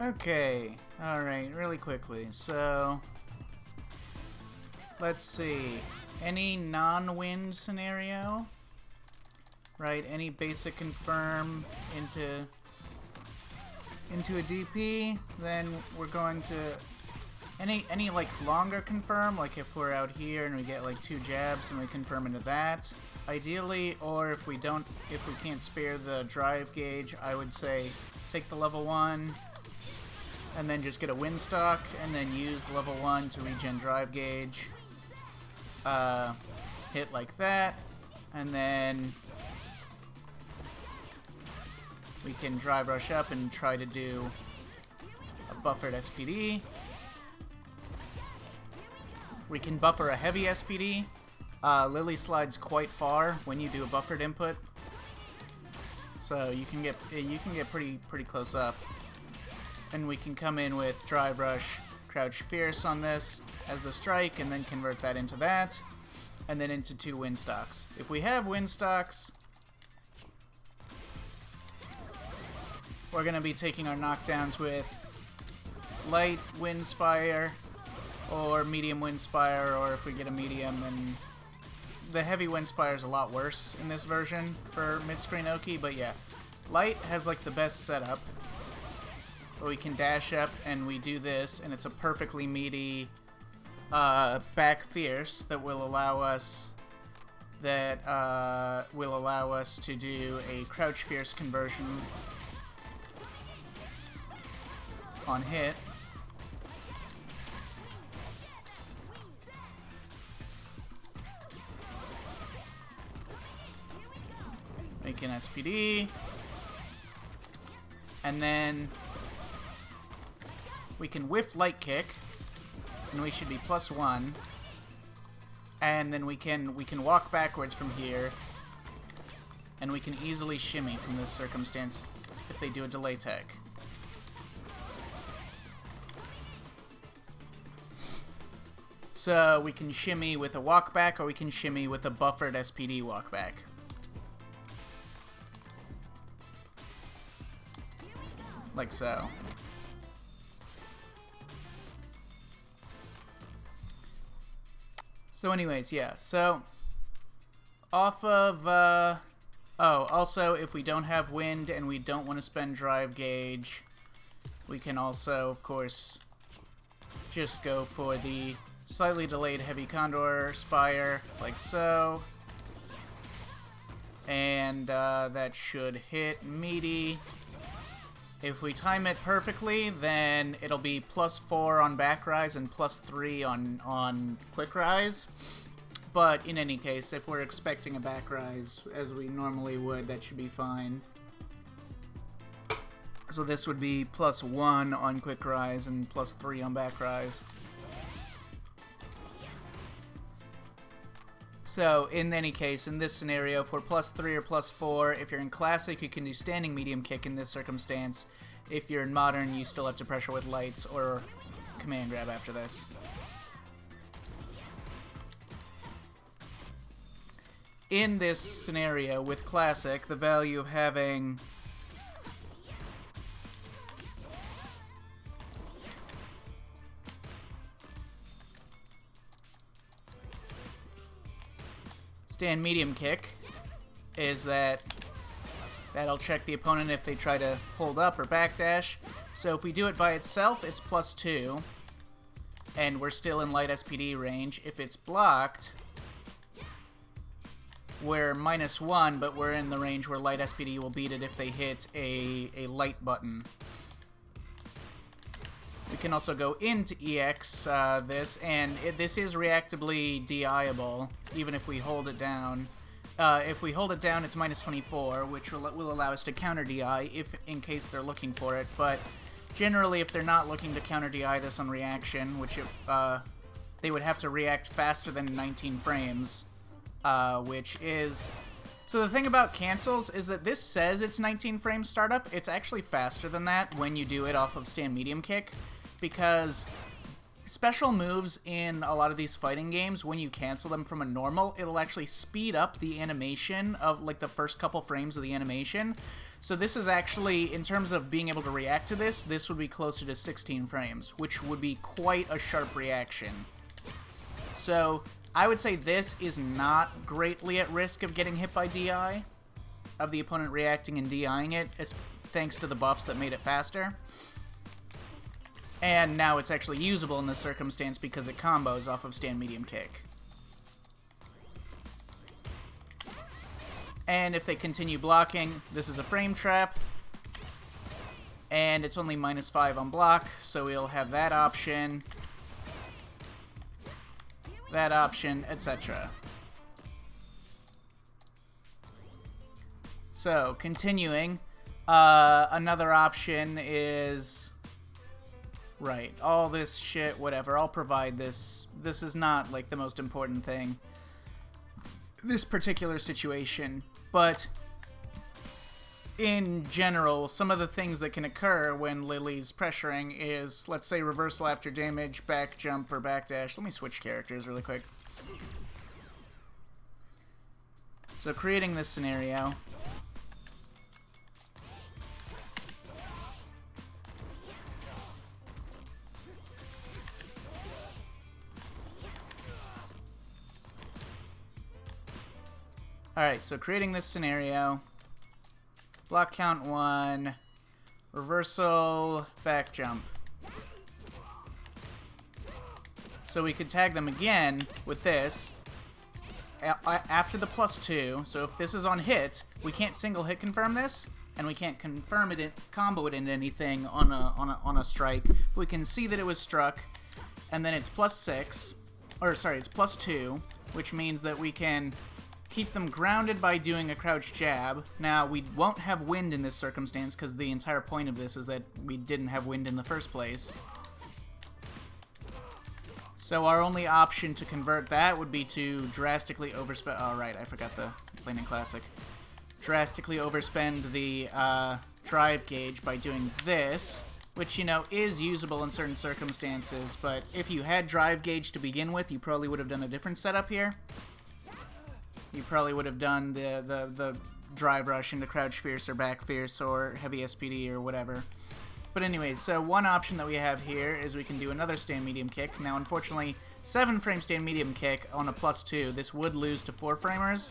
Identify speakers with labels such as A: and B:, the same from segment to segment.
A: Okay, alright, really quickly. So, let's see. Any non-win scenario? Right, any basic confirm into a DP, then we're going to any like longer confirm, like if we're out here and we get like 2 jabs and we confirm into that, ideally, or if we can't spare the drive gauge, I would say take the level 1 and then just get a win stock and then use level 1 to regen drive gauge. Hit like that, and then we can drive rush up and try to do a buffered SPD. We can buffer a heavy SPD. Lily slides quite far when you do a buffered input, so you can get pretty close up. And we can come in with drive rush, crouch fierce on this as the strike, and then convert that into that, and then into 2 win stocks. If we have win stocks, we're going to be taking our knockdowns with light wind spire or medium wind spire, or if we get a medium, then the heavy wind spire is a lot worse in this version for mid-screen Oki, but yeah. Light has like the best setup. We can dash up and we do this, and it's a perfectly meaty back fierce that will allow us to do a crouch fierce conversion on hit. Make an SPD, and then we can whiff light kick, and we should be +1. And then we can walk backwards from here, and we can easily shimmy from this circumstance if they do a delay tech. So we can shimmy with a walk back, or we can shimmy with a buffered SPD walk back. Like so. So anyways, yeah, so off of, oh, also, if we don't have wind and we don't want to spend drive gauge, we can also, of course, just go for the slightly delayed heavy condor spire, like so. And that should hit meaty. If we time it perfectly, then it'll be +4 on back rise and +3 on quick rise. But in any case, if we're expecting a back rise, as we normally would, that should be fine. So this would be +1 on quick rise and +3 on back rise. So in any case, in this scenario, if we're +3 or +4, if you're in Classic, you can do standing medium kick in this circumstance. If you're in Modern, you still have to pressure with lights or command grab after this. In this scenario, with Classic, the value of having stand medium kick is that that'll check the opponent if they try to hold up or backdash. So if we do it by itself, it's +2, and we're still in light SPD range. If it's blocked, we're -1, but we're in the range where light SPD will beat it if they hit a light button. We can also go into EX this, and this is reactably DI-able, even if we hold it down. If we hold it down, it's -24, which will allow us to counter DI if in case they're looking for it. But generally, if they're not looking to counter DI this on reaction, which they would have to react faster than 19 frames, which is... So the thing about cancels is that this says it's 19 frames startup. It's actually faster than that when you do it off of stand medium kick, because special moves in a lot of these fighting games, when you cancel them from a normal, it'll actually speed up the animation of like the first couple frames of the animation. So this is actually, in terms of being able to react to this, this would be closer to 16 frames, which would be quite a sharp reaction. So I would say this is not greatly at risk of getting hit by DI, of the opponent reacting and DIing it, thanks to the buffs that made it faster. And now it's actually usable in this circumstance because it combos off of stand medium kick. And if they continue blocking, this is a frame trap. And it's only -5 on block, so we'll have that option, etc. So, continuing, another option is, right, all this shit, whatever, I'll provide this. This is not, like, the most important thing, this particular situation, but in general, some of the things that can occur when Lily's pressuring is, let's say, reversal after damage, back jump, or backdash. Let me switch characters really quick. So, creating this scenario. Alright, so creating this scenario. Block count 1. Reversal, back jump. So we could tag them again with this. After the +2, so if this is on hit, we can't single hit confirm this, and we can't confirm it, combo it into anything on a strike. We can see that it was struck, and then it's +6, or sorry, it's +2, which means that we can keep them grounded by doing a crouch jab. Now, we won't have wind in this circumstance, because the entire point of this is that we didn't have wind in the first place. So our only option to convert that would be to drastically overspend... Oh, right, I forgot the Plain and Classic. Drastically overspend the drive gauge by doing this, which, you know, is usable in certain circumstances, but if you had drive gauge to begin with, you probably would have done a different setup here. You probably would have done the drive rush into crouch fierce or back fierce or heavy SPD or whatever. But anyways, so one option that we have here is we can do another stand medium kick. Now, unfortunately, 7-frame stand medium kick on a +2, this would lose to 4-framers.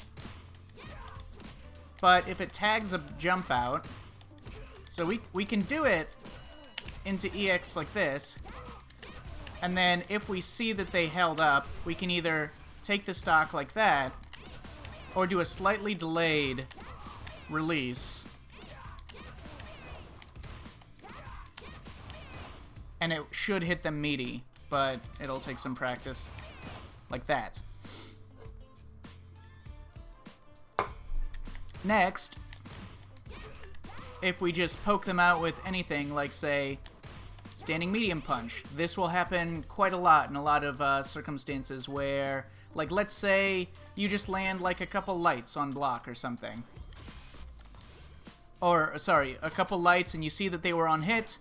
A: But if it tags a jump out, so we can do it into EX like this, and then if we see that they held up, we can either take the stock like that, or do a slightly delayed release. And it should hit them meaty, but it'll take some practice. Like that. Next, if we just poke them out with anything, like, say, standing medium punch. This will happen quite a lot in a lot of circumstances where, like, let's say you just land, like, a couple lights on block or something. Or, sorry, a couple lights and you see that they were on hit,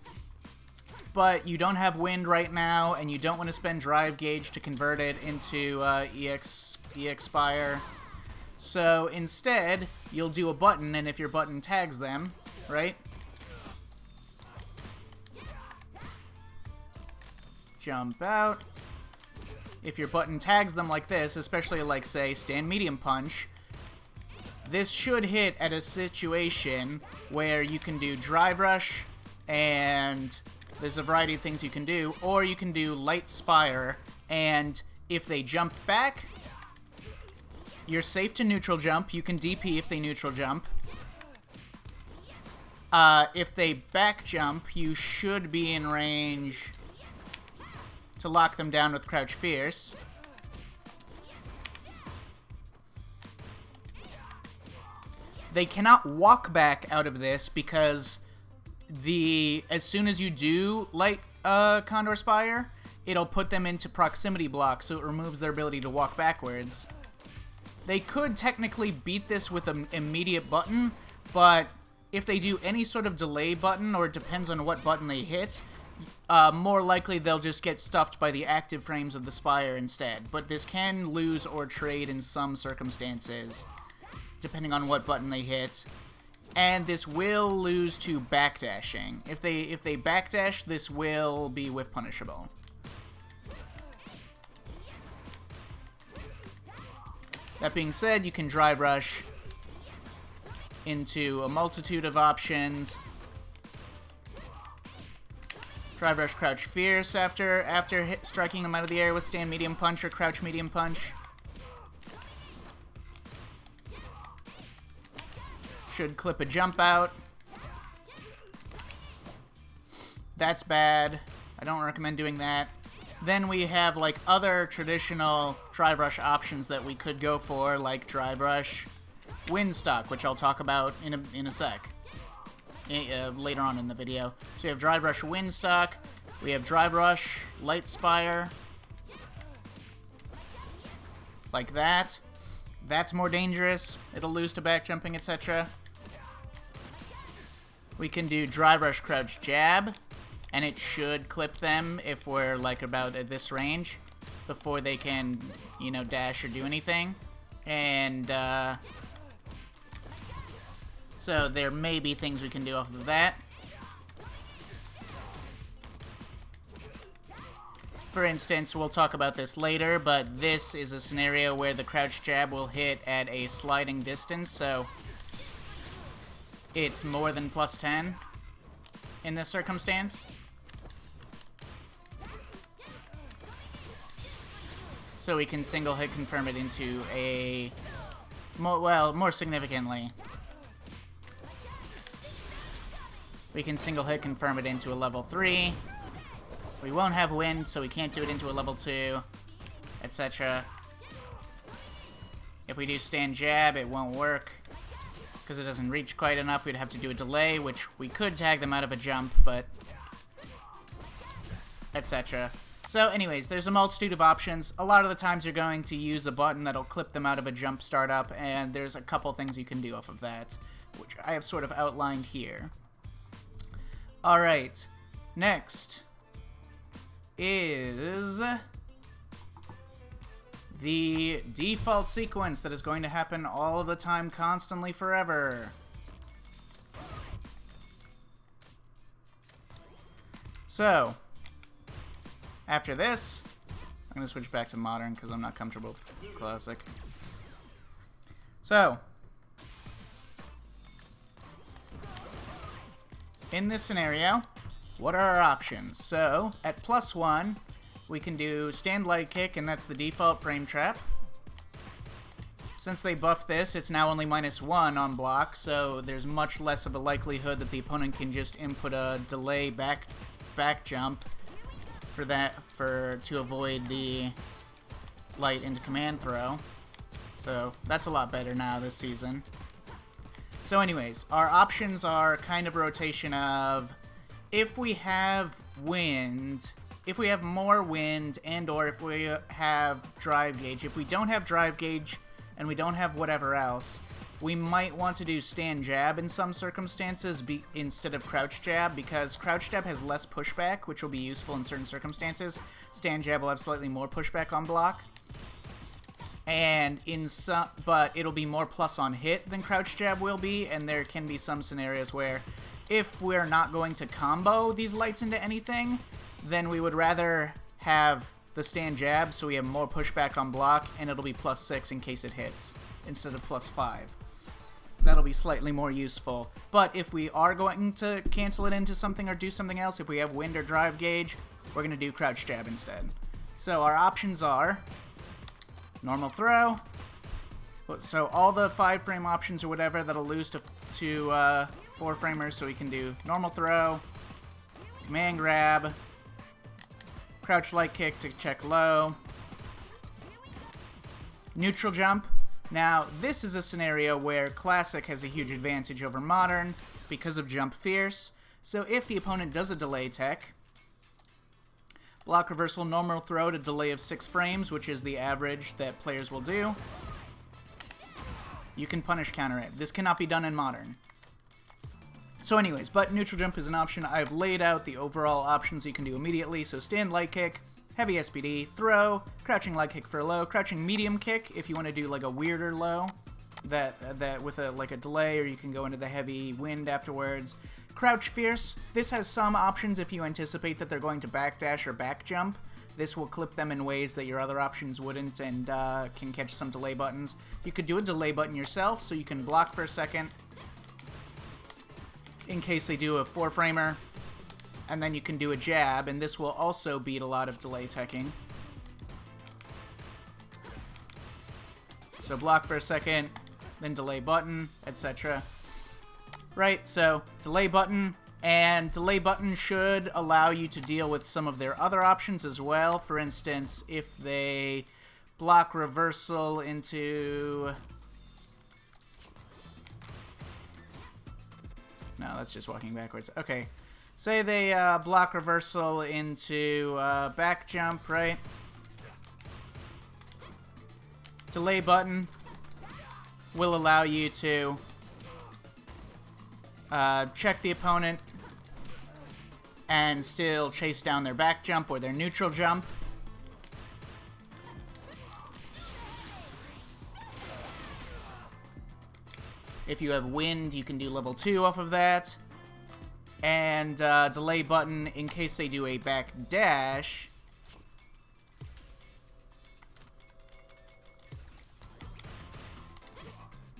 A: but you don't have wind right now, and you don't want to spend drive gauge to convert it into EX Spire. So instead, you'll do a button, and if your button tags them, right? Jump out. If your button tags them like this, especially like, say, stand medium punch, this should hit at a situation where you can do drive rush, and there's a variety of things you can do, or you can do light spire, and if they jump back, you're safe to neutral jump. You can DP if they neutral jump. If they back jump, you should be in range to lock them down with crouch fierce. They cannot walk back out of this because as soon as you do light Condor Spire, it'll put them into proximity block, so it removes their ability to walk backwards. They could technically beat this with an immediate button, but if they do any sort of delay button, or it depends on what button they hit, more likely they'll just get stuffed by the active frames of the Spire instead. But this can lose or trade in some circumstances, depending on what button they hit. And this will lose to backdashing. If they backdash, this will be whiff punishable. That being said, you can drive rush into a multitude of options. Drive rush, crouch fierce after striking them out of the air with stand medium punch or crouch medium punch. Should clip a jump out. That's bad. I don't recommend doing that. Then we have like other traditional drive rush options that we could go for, like drive rush, wind stock, which I'll talk about in a sec. Later on in the video. So we have drive rush, wind stock. We have drive rush, light spire. Like that. That's more dangerous. It'll lose to back jumping, etc. We can do drive rush, crouch jab, and it should clip them if we're like about at this range before they can, you know, dash or do anything. And so there may be things we can do off of that. For instance, we'll talk about this later, but this is a scenario where the crouch jab will hit at a sliding distance, so it's more than plus 10 in this circumstance. So we can single hit confirm it into a, more significantly, we can single hit confirm it into a level 3. We won't have wind, so we can't do it into a level 2, etc. If we do stand jab, it won't work because it doesn't reach quite enough. We'd have to do a delay, which we could tag them out of a jump, but etc. So anyways, there's a multitude of options. A lot of the times you're going to use a button that'll clip them out of a jump startup, and there's a couple things you can do off of that, which I have sort of outlined here. Alright, next is the default sequence that is going to happen all of the time, constantly, forever. So, after this, I'm going to switch back to modern because I'm not comfortable with classic. So, in this scenario, what are our options? So, at +1, we can do stand light kick, and that's the default frame trap. Since they buffed this, it's now only -1 on block, so there's much less of a likelihood that the opponent can just input a delay back jump to avoid the light into command throw. So that's a lot better now this season. So anyways, our options are kind of a rotation of if we have wind, if we have more wind, and or if we have drive gauge. If we don't have drive gauge and we don't have whatever else, we might want to do stand jab in some circumstances instead of crouch jab, because crouch jab has less pushback, which will be useful in certain circumstances. Stand jab will have slightly more pushback on block, and but it'll be more plus on hit than crouch jab will be, and there can be some scenarios where if we're not going to combo these lights into anything, then we would rather have the stand jab so we have more pushback on block, and it'll be +6 in case it hits instead of +5. That'll be slightly more useful. But if we are going to cancel it into something or do something else, if we have wind or drive gauge, we're going to do crouch jab instead. So our options are normal throw. So all the 5-frame options or whatever, that'll lose to 4-framers, so we can do normal throw, command grab, crouch light kick to check low, neutral jump. Now, this is a scenario where Classic has a huge advantage over Modern because of Jump Fierce. So if the opponent does a delay tech, block reversal normal throw at a delay of 6 frames, which is the average that players will do, you can punish counter it. This cannot be done in Modern. So anyways, but neutral jump is an option. I've laid out the overall options you can do immediately. So stand light kick, heavy SPD, throw, crouching light kick for low, crouching medium kick if you want to do like a weirder low, that with like a delay, or you can go into the heavy wind afterwards. Crouch Fierce. This has some options if you anticipate that they're going to backdash or back jump. This will clip them in ways that your other options wouldn't, and can catch some delay buttons. You could do a delay button yourself, so you can block for a second in case they do a 4-framer, and then you can do a jab, and this will also beat a lot of delay teching. So block for a second, then delay button, etc. Right, so delay button, and delay button should allow you to deal with some of their other options as well. For instance, if they block reversal into... No, that's just walking backwards. Okay, say they block reversal into back jump, right? Delay button will allow you to check the opponent and still chase down their back jump or their neutral jump. If you have wind, you can do level 2 off of that. And delay button, in case they do a back dash,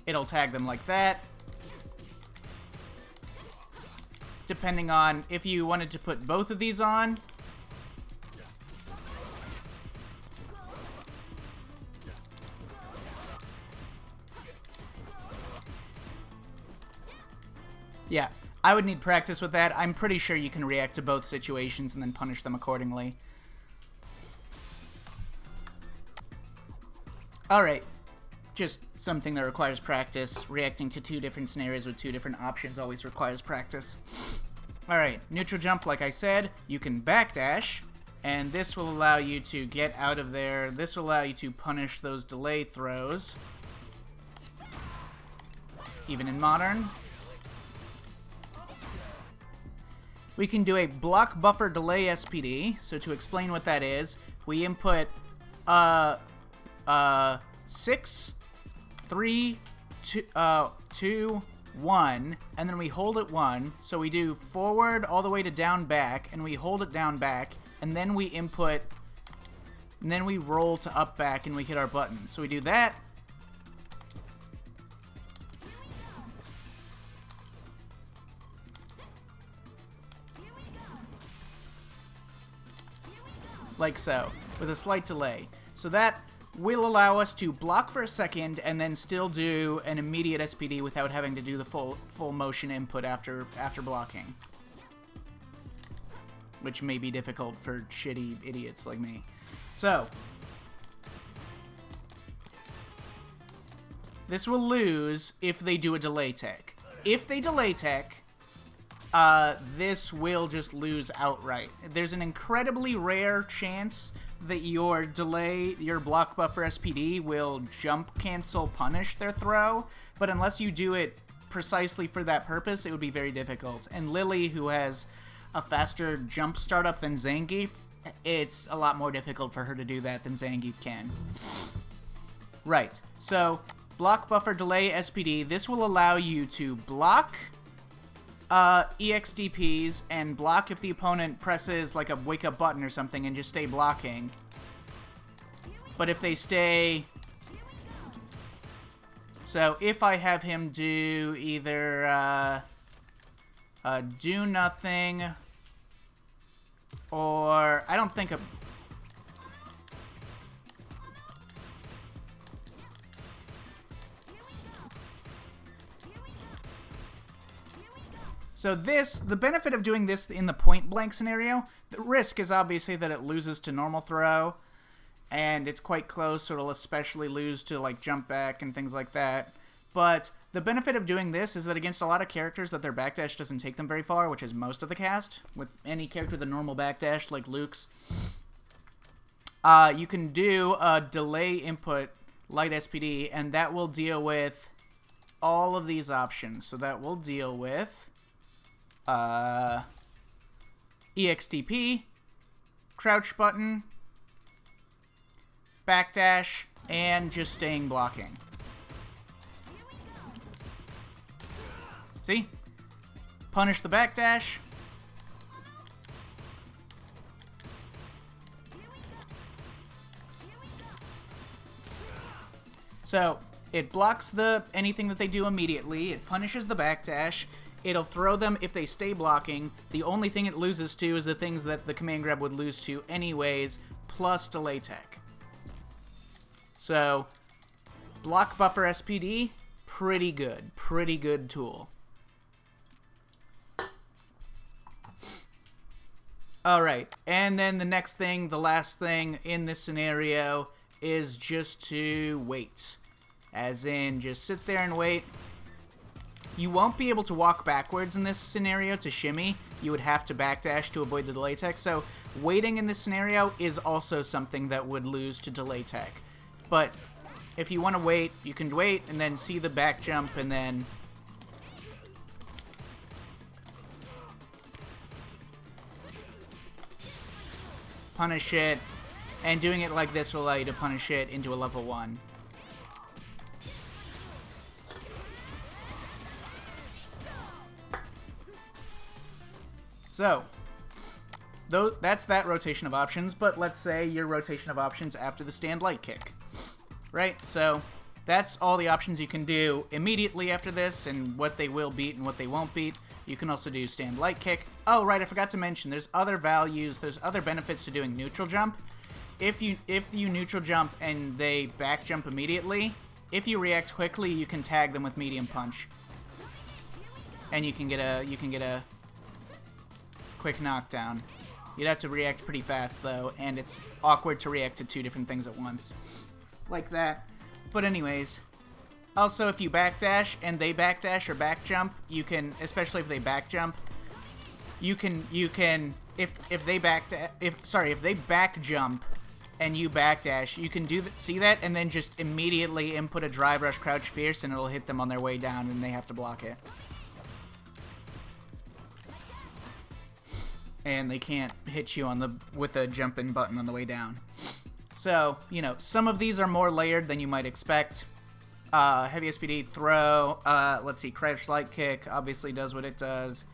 A: it'll tag them like that. Depending on if you wanted to put both of these on, yeah, I would need practice with that. I'm pretty sure you can react to both situations and then punish them accordingly. Alright, just something that requires practice. Reacting to 2 different scenarios with 2 different options always requires practice. Alright, neutral jump, like I said, you can backdash, and this will allow you to get out of there. This will allow you to punish those delay throws, even in modern. We can do a block buffer delay SPD. So to explain what that is, we input 6, 3, 2, 1, and then we hold it 1. So we do forward all the way to down back, and we hold it down back, and then we input, and then we roll to up back, and we hit our button. So we do that. Like so, with a slight delay. So that will allow us to block for a second and then still do an immediate SPD without having to do the full motion input after blocking. Which may be difficult for shitty idiots like me. So, this will lose if they do a delay tech. If they delay tech, this will just lose outright. There's an incredibly rare chance that your block buffer SPD will jump cancel punish their throw, but unless you do it precisely for that purpose, it would be very difficult. And Lily, who has a faster jump startup than Zangief, it's a lot more difficult for her to do that than Zangief can. Right, so block buffer delay SPD, this will allow you to block EXDPs and block if the opponent presses like a wake up button or something and just stay blocking. But if they stay... So if I have him do either do nothing, or I don't think So the benefit of doing this in the point-blank scenario, the risk is obviously that it loses to normal throw, and it's quite close, so it'll especially lose to, like, jump back and things like that. But the benefit of doing this is that against a lot of characters that their backdash doesn't take them very far, which is most of the cast, with any character with a normal backdash, like Luke's, you can do a delay input light SPD, and that will deal with all of these options. So that will deal with EXDP, crouch button, backdash, and just staying blocking. See? Punish the backdash. So, it blocks anything that they do immediately. It punishes the backdash. It'll throw them if they stay blocking. The only thing it loses to is the things that the command grab would lose to anyways, plus delay tech. So, block buffer SPD, pretty good. Pretty good tool. Alright, and then the next thing, the last thing in this scenario is just to wait. As in, just sit there and wait. You won't be able to walk backwards in this scenario to shimmy. You would have to backdash to avoid the delay tech. So waiting in this scenario is also something that would lose to delay tech. But if you want to wait, you can wait and then see the back jump and then... punish it. And doing it like this will allow you to punish it into a level 1. So, that's that rotation of options, but let's say your rotation of options after the stand light kick. Right? So, that's all the options you can do immediately after this, and what they will beat and what they won't beat. You can also do stand light kick. Oh, right, I forgot to mention, there's other values, there's other benefits to doing neutral jump. If you neutral jump and they back jump immediately, if you react quickly, you can tag them with medium punch. And you can get a quick knockdown. You'd have to react pretty fast though, and it's awkward to react to 2 different things at once. Like that. But anyways, also if you backdash and they backdash or back jump, you can, especially if they back jump, you can if they back jump and you backdash, you can see that and then just immediately input a drive rush crouch fierce and it'll hit them on their way down and they have to block it. And they can't hit you with a jump-in button on the way down. So, you know, some of these are more layered than you might expect. Heavy SPD, throw, let's see, crouch light kick obviously does what it does.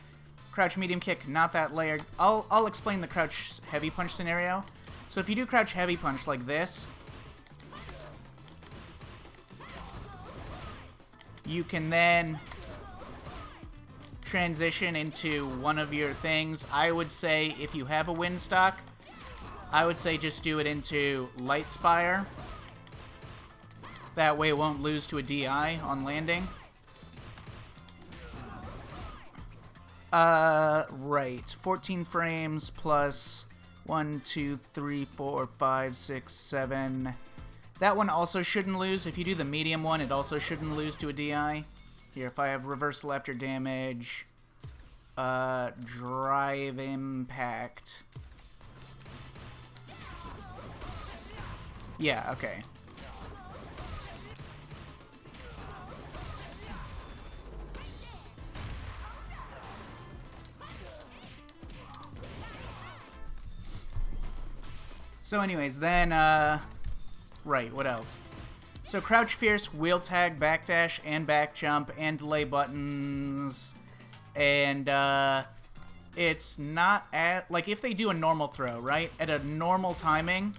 A: Crouch medium kick, not that layered. I'll explain the crouch heavy punch scenario. So if you do crouch heavy punch like this, you can then transition into one of your things. I would say if you have a wind stock, I would say just do it into Light Spire. That way it won't lose to a DI on landing. Right. 14 frames plus 1, 2, 3, 4, 5, 6, 7. That one also shouldn't lose. If you do the medium one, it also shouldn't lose to a DI. Here, if I have reversal after damage, drive impact. Yeah, okay. So anyways, then, right, what else? So crouch fierce, wheel tag, backdash, and back jump, and delay buttons, and it's not at, like if they do a normal throw, right, at a normal timing,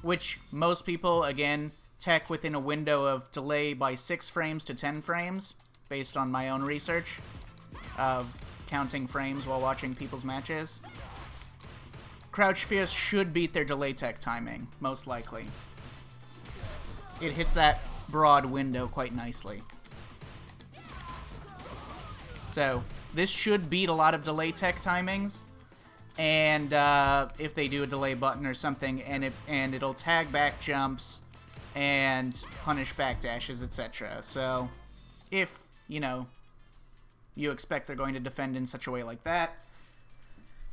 A: which most people, again, tech within a window of delay by 6 frames to 10 frames, based on my own research of counting frames while watching people's matches. Crouch fierce should beat their delay tech timing, most likely. It hits that broad window quite nicely. So, this should beat a lot of delay tech timings, and if they do a delay button or something, and it'll tag back jumps and punish back dashes, etc. So, if, you know, you expect they're going to defend in such a way like that.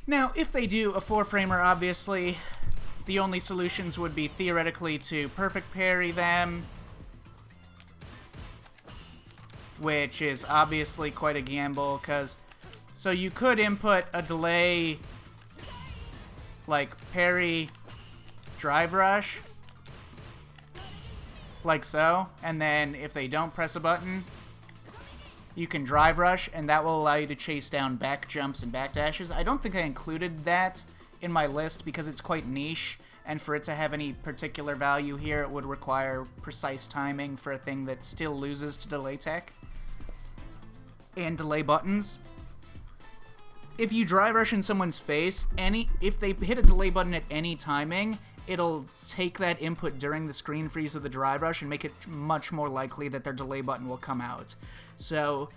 A: Now, if they do a 4-framer, obviously, the only solutions would be theoretically to perfect parry them, which is obviously quite a gamble, because, so you could input a delay, like parry drive rush, like so, and then if they don't press a button, You can drive rush, and that will allow you to chase down back jumps and back dashes. I don't think I included that in my list because it's quite niche, and for it to have any particular value here, it would require precise timing for a thing that still loses to delay tech and delay buttons. If you drive rush in someone's face, if they hit a delay button at any timing, it'll take that input during the screen freeze of the drive rush and make it much more likely that their delay button will come out. So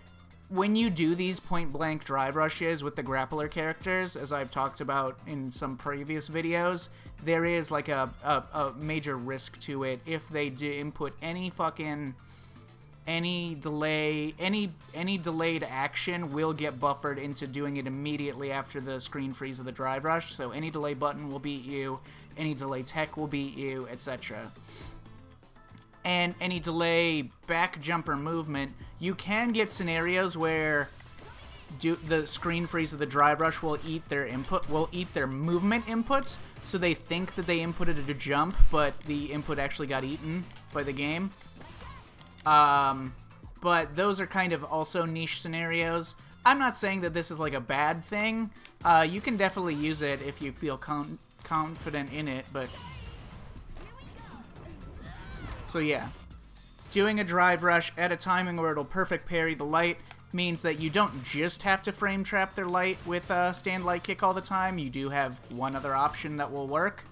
A: when you do these point-blank drive rushes with the grappler characters, as I've talked about in some previous videos, there is like a major risk to it if they do input any delayed action will get buffered into doing it immediately after the screen freeze of the drive rush. So any delay button will beat you, any delay tech will beat you, etc. And any delay back jumper movement, you can get scenarios where the screen freeze of the drive rush will eat their movement inputs, so they think that they inputted a jump, but the input actually got eaten by the game. But those are kind of also niche scenarios. I'm not saying that this is like a bad thing. You can definitely use it if you feel confident in it, but... So yeah, doing a drive rush at a timing where it'll perfect parry the light means that you don't just have to frame trap their light with a stand light kick all the time. You do have one other option that will work.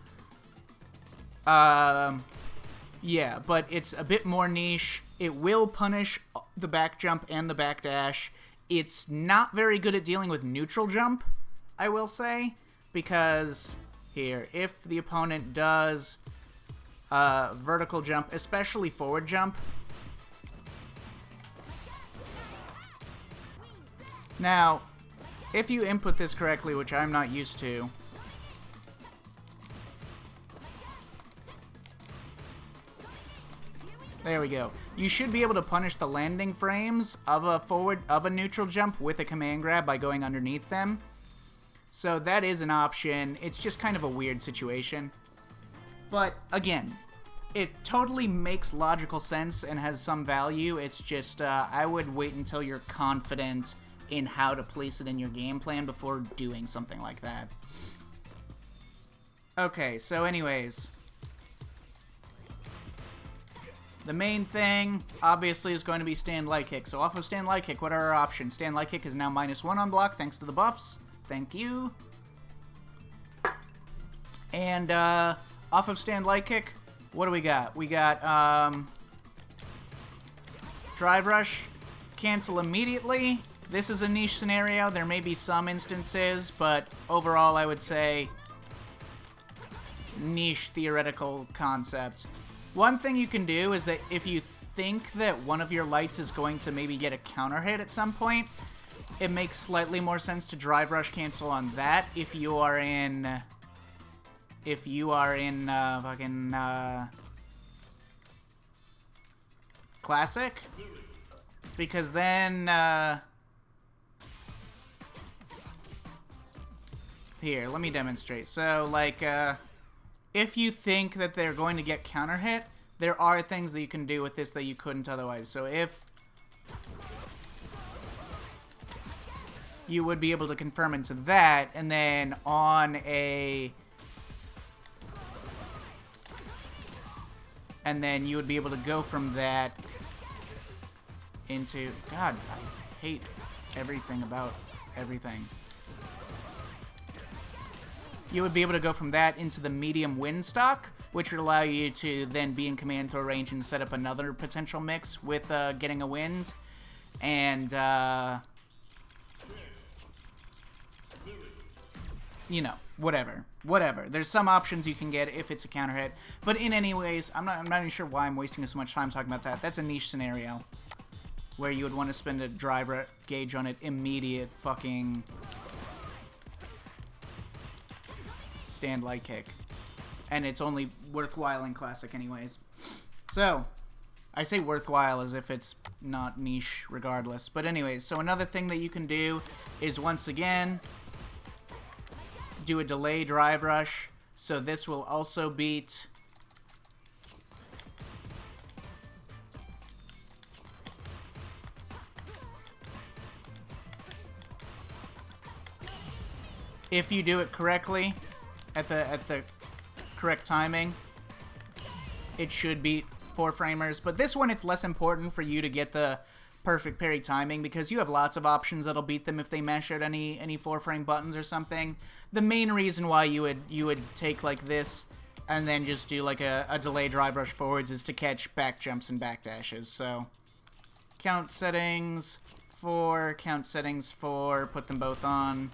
A: Yeah, but it's a bit more niche. It will punish the back jump and the back dash. It's not very good at dealing with neutral jump, I will say, because here, if the opponent does vertical jump, especially forward jump. Now, if you input this correctly, which I'm not used to, there we go. You should be able to punish the landing frames of a neutral jump with a command grab by going underneath them. So that is an option. It's just kind of a weird situation. But, again, it totally makes logical sense and has some value. It's just, I would wait until you're confident in how to place it in your game plan before doing something like that. Okay, so anyways. The main thing, obviously, is going to be stand light kick. So off of stand light kick, what are our options? Stand light kick is now -1 on block, thanks to the buffs. Thank you. And, off of stand light kick, what do we got? We got, drive rush, cancel immediately. This is a niche scenario. There may be some instances, but overall I would say niche theoretical concept. One thing you can do is that if you think that one of your lights is going to maybe get a counter hit at some point, it makes slightly more sense to drive rush cancel on that if you are in... fucking, Classic. Because then, here, let me demonstrate. So, like, if you think that they're going to get counter hit, there are things that you can do with this that you couldn't otherwise. So if you would be able to confirm into that, and then on a... And then you would be able to go from that into... God, I hate everything about everything. You would be able to go from that into the medium wind stock, which would allow you to then be in command throw range and set up another potential mix with getting a wind. And, you know, whatever. There's some options you can get if it's a counter hit. But in any ways, I'm not even sure why I'm wasting so much time talking about that. That's a niche scenario where you would want to spend a driver gauge on it immediate fucking stand light kick. And it's only worthwhile in Classic anyways. So, I say worthwhile as if it's not niche regardless. But anyways, so another thing that you can do is once again do a delay drive rush. So this will also beat if you do it correctly, at the correct timing, it should beat 4-framers. But this one, it's less important for you to get the perfect parry timing because you have lots of options that'll beat them if they mash out any 4-frame buttons or something. The main reason why you would take like this and then just do like a delay drive rush forwards is to catch back jumps and back dashes. So count settings 4, count settings 4, put them both on.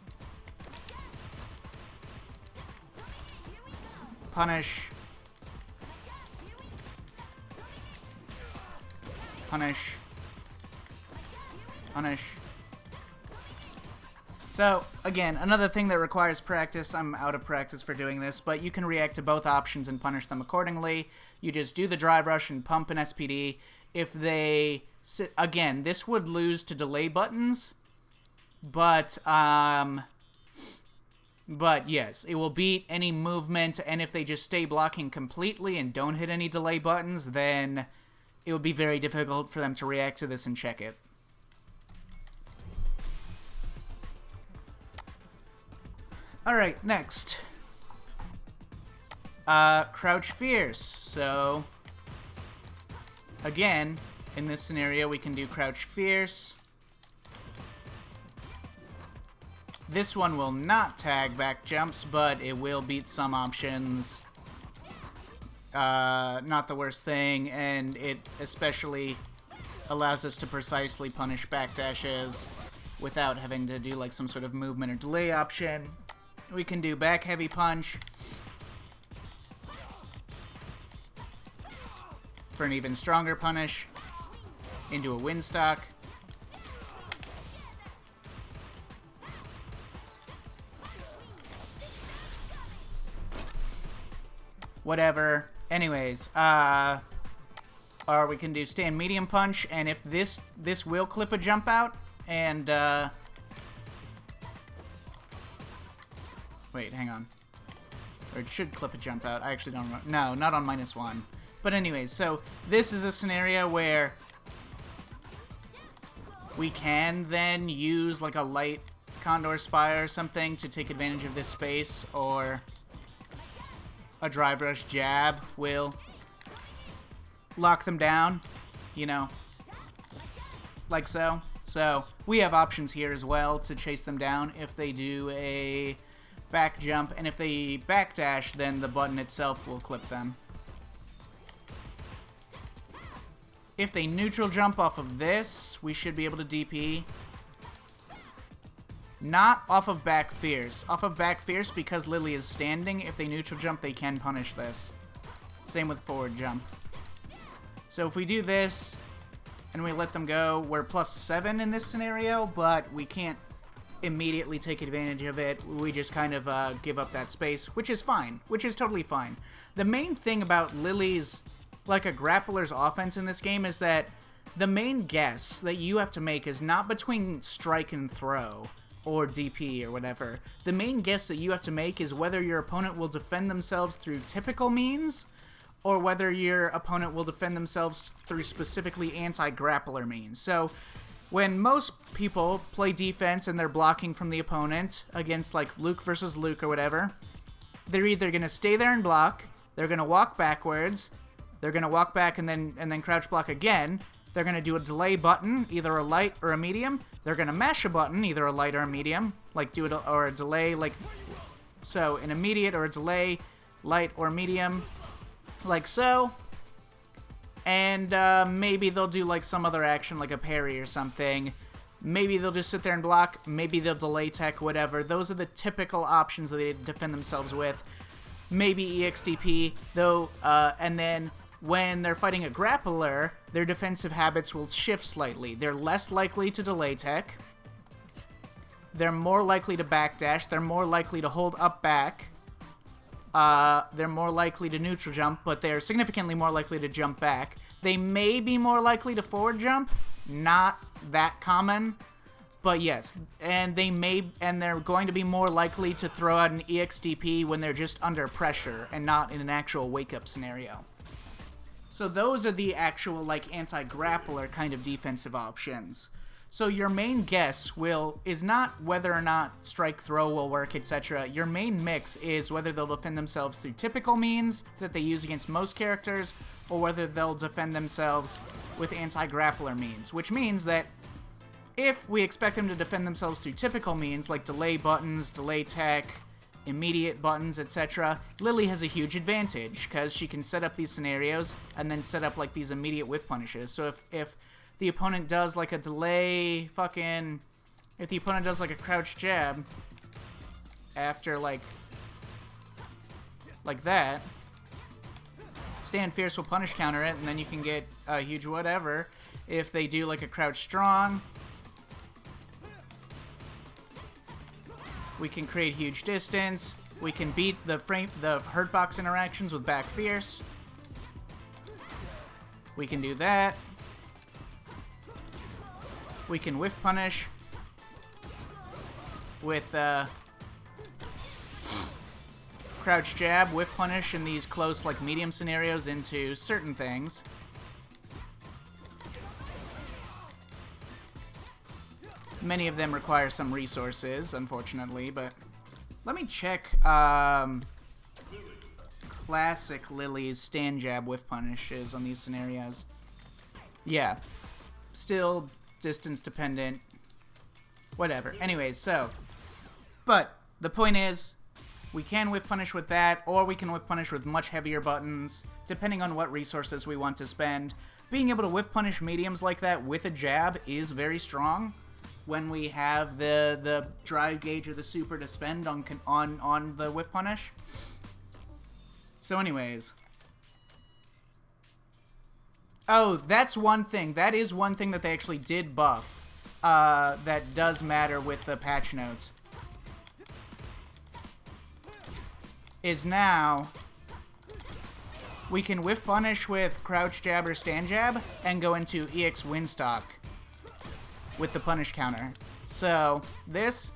A: Punish. Punish. Punish. So, again, another thing that requires practice. I'm out of practice for doing this, but you can react to both options and punish them accordingly. You just do the drive rush and pump an SPD. If they... Again, this would lose to delay buttons, but yes, it will beat any movement, and if they just stay blocking completely and don't hit any delay buttons, then it would be very difficult for them to react to this and check it. Alright, next. Crouch Fierce. So, again, in this scenario, we can do Crouch Fierce. This one will not tag back jumps, but it will beat some options. Not the worst thing, and it especially allows us to precisely punish backdashes without having to do like some sort of movement or delay option. We can do back heavy punch for an even stronger punish into a windstock. Whatever. Anyways, or we can do stand medium punch, and if this will clip a jump out, and wait, hang on. Or it should clip a jump out. I actually don't know. No, not on -1. But anyways, so this is a scenario where we can then use like a light Condor Spire or something to take advantage of this space, or a drive rush jab will lock them down, you know, like so. So we have options here as well to chase them down if they do a back jump, and if they backdash, then the button itself will clip them. If they neutral jump off of this, we should be able to DP. Not off of back fierce. Off of back fierce, because Lily is standing, if they neutral jump, they can punish this. Same with forward jump. So if we do this, and we let them go, we're +7 in this scenario, but we can't immediately take advantage of it. We just kind of give up that space, which is fine. Which is totally fine. The main thing about Lily's, like a grappler's offense in this game, is that the main guess that you have to make is not between strike and throw, or DP or whatever. The main guess that you have to make is whether your opponent will defend themselves through typical means, or whether your opponent will defend themselves through specifically anti-grappler means. So, when most people play defense and they're blocking from the opponent against like Luke versus Luke or whatever, they're either going to stay there and block, they're going to walk backwards, they're going to walk back and then crouch block again, they're going to do a delay button, either a light or a medium, they're going to mash a button, either a light or a medium, like do it, or a delay, like, so an immediate or a delay, light or medium, like so, and maybe they'll do like some other action like a parry or something. Maybe they'll just sit there and block, maybe they'll delay tech, whatever. Those are the typical options that they defend themselves with. Maybe EXDP, though, and then when they're fighting a grappler, their defensive habits will shift slightly. They're less likely to delay tech. They're more likely to backdash. They're more likely to hold up back. They're more likely to neutral jump, but they're significantly more likely to jump back. They may be more likely to forward jump. Not that common, but yes. And they're going to be more likely to throw out an EXDP when they're just under pressure and not in an actual wake-up scenario. So those are the actual, like, anti-grappler kind of defensive options. So your main guess is not whether or not strike throw will work, etc. Your main mix is whether they'll defend themselves through typical means that they use against most characters, or whether they'll defend themselves with anti-grappler means, which means that if we expect them to defend themselves through typical means, like delay buttons, delay tech, immediate buttons, etc., Lily has a huge advantage, because she can set up these scenarios and then set up, like, these immediate whiff punishes. So if the opponent does, like, a delay fucking... If the opponent does, like, a crouch jab after, like that, Stand Fierce will punish counter it, and then you can get a huge whatever. If they do, like, a crouch strong, we can create huge distance. We can beat the hurt box interactions with back fierce. We can do that. We can whiff punish with crouch jab, whiff punish in these close, like, medium scenarios into certain things. Many of them require some resources, unfortunately, but let me check classic Lily's stand jab whiff punishes on these scenarios. Yeah, still distance dependent, whatever. Anyways, so, but the point is, we can whiff punish with that, or we can whiff punish with much heavier buttons, depending on what resources we want to spend. Being able to whiff punish mediums like that with a jab is very strong when we have the drive gauge or the super to spend on the whiff punish. So anyways. Oh, that's one thing. That is one thing that they actually did buff. That does matter with the patch notes. Is now we can whiff punish with crouch jab or stand jab and go into EX Windstock with the punish counter. So this,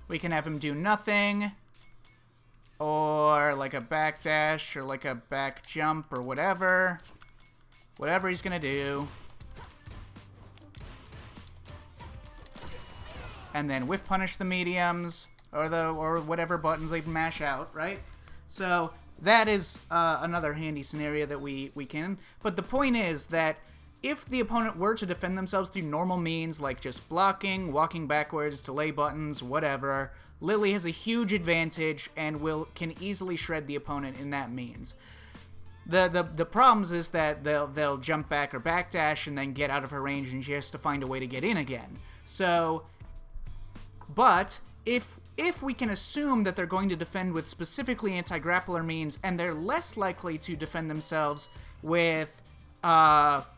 A: we can have him do nothing, or like a backdash, or like a back jump, or whatever he's gonna do, and then whiff punish the mediums, or whatever buttons they mash out, right? So that is another handy scenario that we can. But the point is that if the opponent were to defend themselves through normal means, like just blocking, walking backwards, delay buttons, whatever, Lily has a huge advantage and can easily shred the opponent in that means. The problems is that they'll jump back or backdash and then get out of her range, and she has to find a way to get in again. So, but if we can assume that they're going to defend with specifically anti-grappler means, and they're less likely to defend themselves with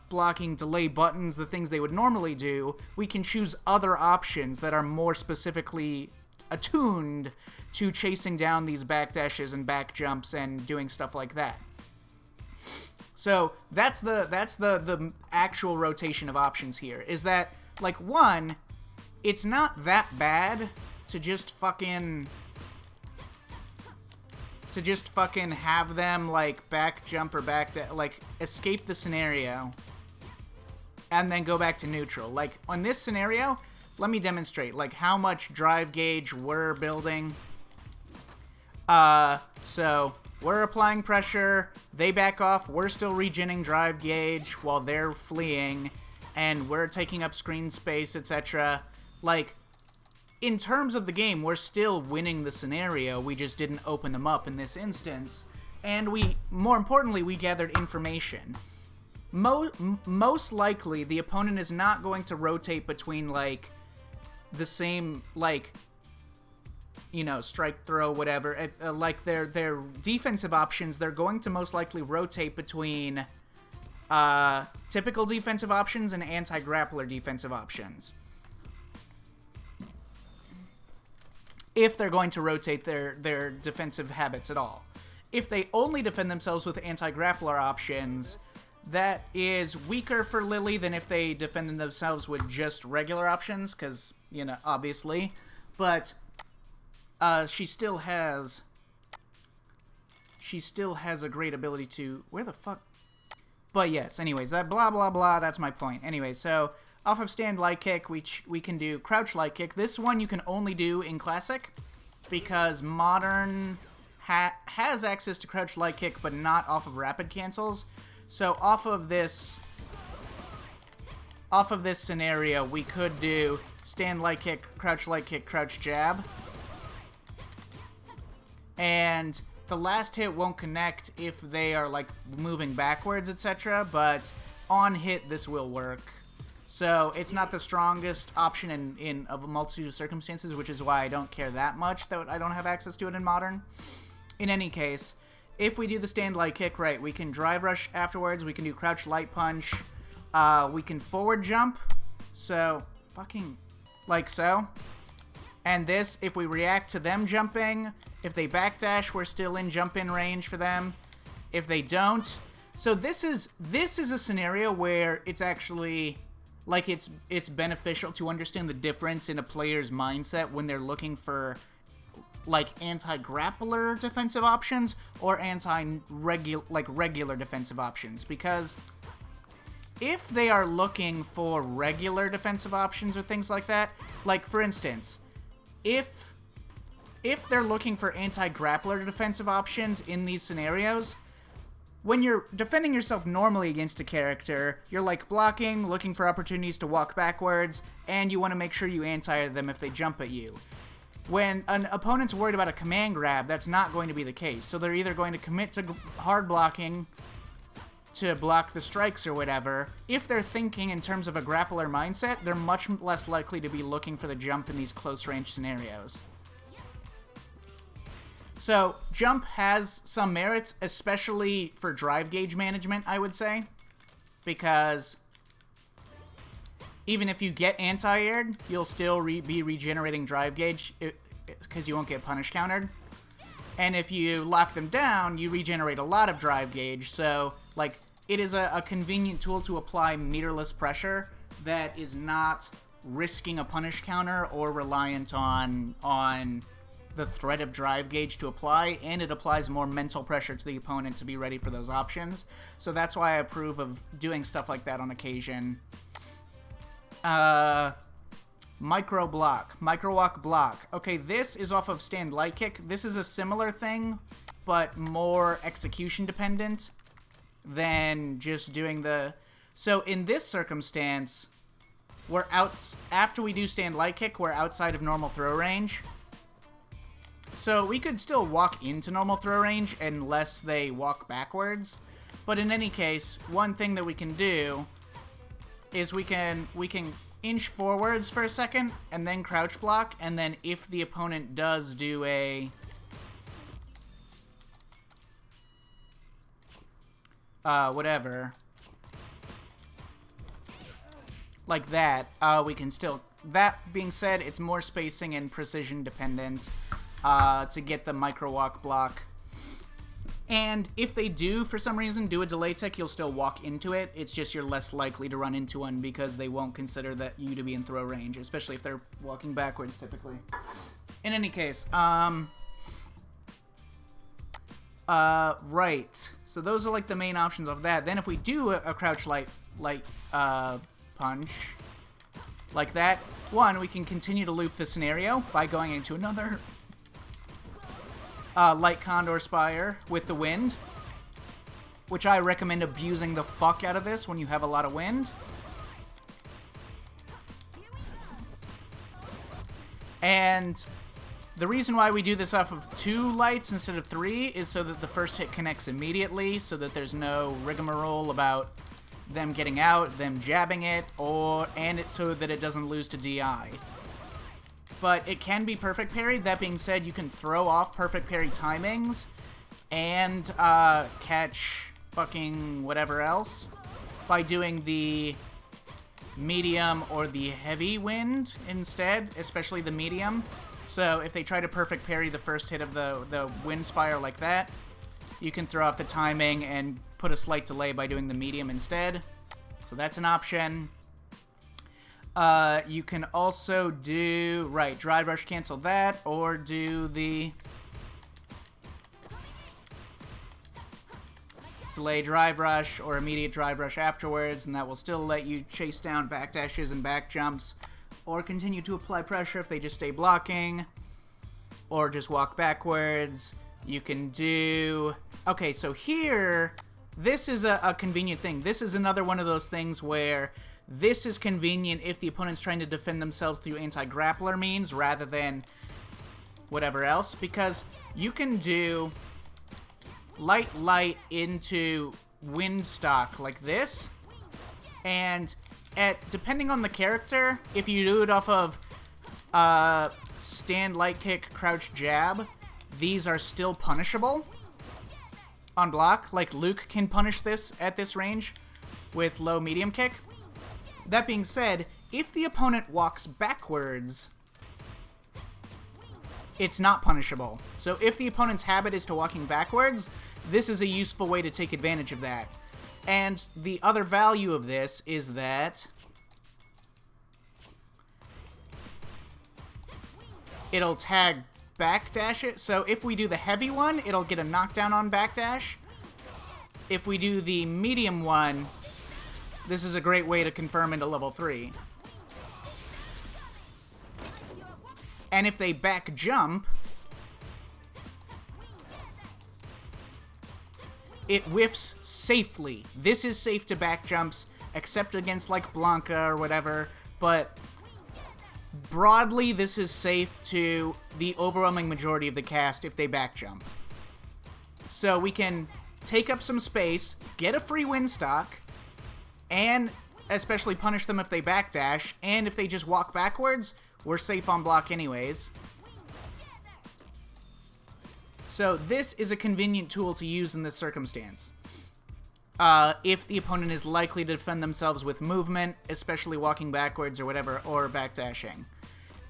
A: blocking, delay buttons, the things they would normally do, we can choose other options that are more specifically attuned to chasing down these backdashes and back jumps and doing stuff like that. So that's the actual rotation of options here, is that, like, one, it's not that bad to just fucking have them, like, back jump or like, escape the scenario and then go back to neutral. Like, on this scenario, let me demonstrate, like, how much drive gauge we're building. So we're applying pressure, they back off, we're still regenning drive gauge while they're fleeing, and we're taking up screen space, etc. Like, in terms of the game, we're still winning the scenario, we just didn't open them up in this instance. And more importantly, we gathered information. Most likely, the opponent is not going to rotate between, like, the same, like, you know, strike, throw, whatever. Like, their defensive options, they're going to most likely rotate between typical defensive options and anti-grappler defensive options. If they're going to rotate their defensive habits at all. If they only defend themselves with anti-grappler options, that is weaker for Lily than if they defend themselves with just regular options, because, you know, obviously. But she still has a great ability to... Where the fuck? But yes, anyways, that blah, blah, blah, that's my point. Anyway, so off of stand light kick, we can do crouch light kick. This one you can only do in Classic because Modern has access to crouch light kick, but not off of rapid cancels. So off of this scenario, we could do stand light kick, crouch jab. And the last hit won't connect if they are like moving backwards, etc. But on hit, this will work. So it's not the strongest option in a multitude of circumstances, which is why I don't care that much that I don't have access to it in Modern. In any case, if we do the stand light kick, right, we can drive rush afterwards. We can do crouch light punch. We can forward jump. So fucking like so. And this, if we react to them jumping, if they backdash, we're still in jump-in range for them. If they don't, so this is a scenario where it's actually like it's beneficial to understand the difference in a player's mindset when they're looking for like anti-grappler defensive options or regular defensive options, because if they are looking for regular defensive options or things like that, like for instance, if they're looking for anti-grappler defensive options in these scenarios, when you're defending yourself normally against a character, you're like blocking, looking for opportunities to walk backwards, and you want to make sure you anti them if they jump at you. When an opponent's worried about a command grab, that's not going to be the case. So they're either going to commit to hard blocking to block the strikes or whatever. If they're thinking in terms of a grappler mindset, they're much less likely to be looking for the jump in these close range scenarios. So, jump has some merits, especially for drive gauge management, I would say. Because even if you get anti-aired, you'll still be regenerating drive gauge because you won't get punish countered. And if you lock them down, you regenerate a lot of drive gauge. So, like, it is a convenient tool to apply meterless pressure that is not risking a punish counter or reliant on the threat of drive gauge to apply, and it applies more mental pressure to the opponent to be ready for those options. So that's why I approve of doing stuff like that on occasion. Micro walk block. Okay, this is off of stand light kick. This is a similar thing, but more execution dependent than just doing the... So in this circumstance, we're out... After we do stand light kick, we're outside of normal throw range. So we could still walk into normal throw range unless they walk backwards. But in any case, one thing that we can do is we can inch forwards for a second and then crouch block, and then if the opponent does do a whatever like that, we can still... That being said, it's more spacing and precision dependent to get the micro walk block. And if they do, for some reason, do a delay tech, you'll still walk into it. It's just you're less likely to run into one because they won't consider that you to be in throw range, especially if they're walking backwards, typically. In any case, right. So those are like the main options of that. Then if we do a crouch light punch like that, one, we can continue to loop the scenario by going into another light condor spire with the wind, which I recommend abusing the fuck out of this when you have a lot of wind. And the reason why we do this off of 2 lights instead of 3 is so that the first hit connects immediately, so that there's no rigmarole about them getting out, them jabbing it, and it's so that it doesn't lose to DI. But it can be perfect parried. That being said, you can throw off perfect parry timings and catch fucking whatever else by doing the medium or the heavy wind instead, especially the medium. So if they try to perfect parry the first hit of the wind spire like that, you can throw off the timing and put a slight delay by doing the medium instead. So that's an option. You can also do, right, drive rush cancel that, or do the delay drive rush or immediate drive rush afterwards, and that will still let you chase down backdashes and back jumps, or continue to apply pressure if they just stay blocking, or just walk backwards. You can do... Okay, so here, this is a convenient thing. This is another one of those things where this is convenient if the opponent's trying to defend themselves through anti-grappler means rather than whatever else, because you can do light into wind stock like this, and depending on the character, if you do it off of stand, light kick, crouch, jab, these are still punishable on block. Like Luke can punish this at this range with low medium kick. That being said, if the opponent walks backwards, it's not punishable. So if the opponent's habit is to walking backwards, this is a useful way to take advantage of that. And the other value of this is that it'll tag backdash it. So if we do the heavy one, it'll get a knockdown on backdash. If we do the medium one, this is a great way to confirm into level 3. And if they back jump, it whiffs safely. This is safe to back jumps, except against like Blanca or whatever, but broadly this is safe to the overwhelming majority of the cast if they back jump. So we can take up some space, get a free win stock, and especially punish them if they backdash, and if they just walk backwards, we're safe on block anyways. So this is a convenient tool to use in this circumstance. If the opponent is likely to defend themselves with movement, especially walking backwards or whatever, or backdashing.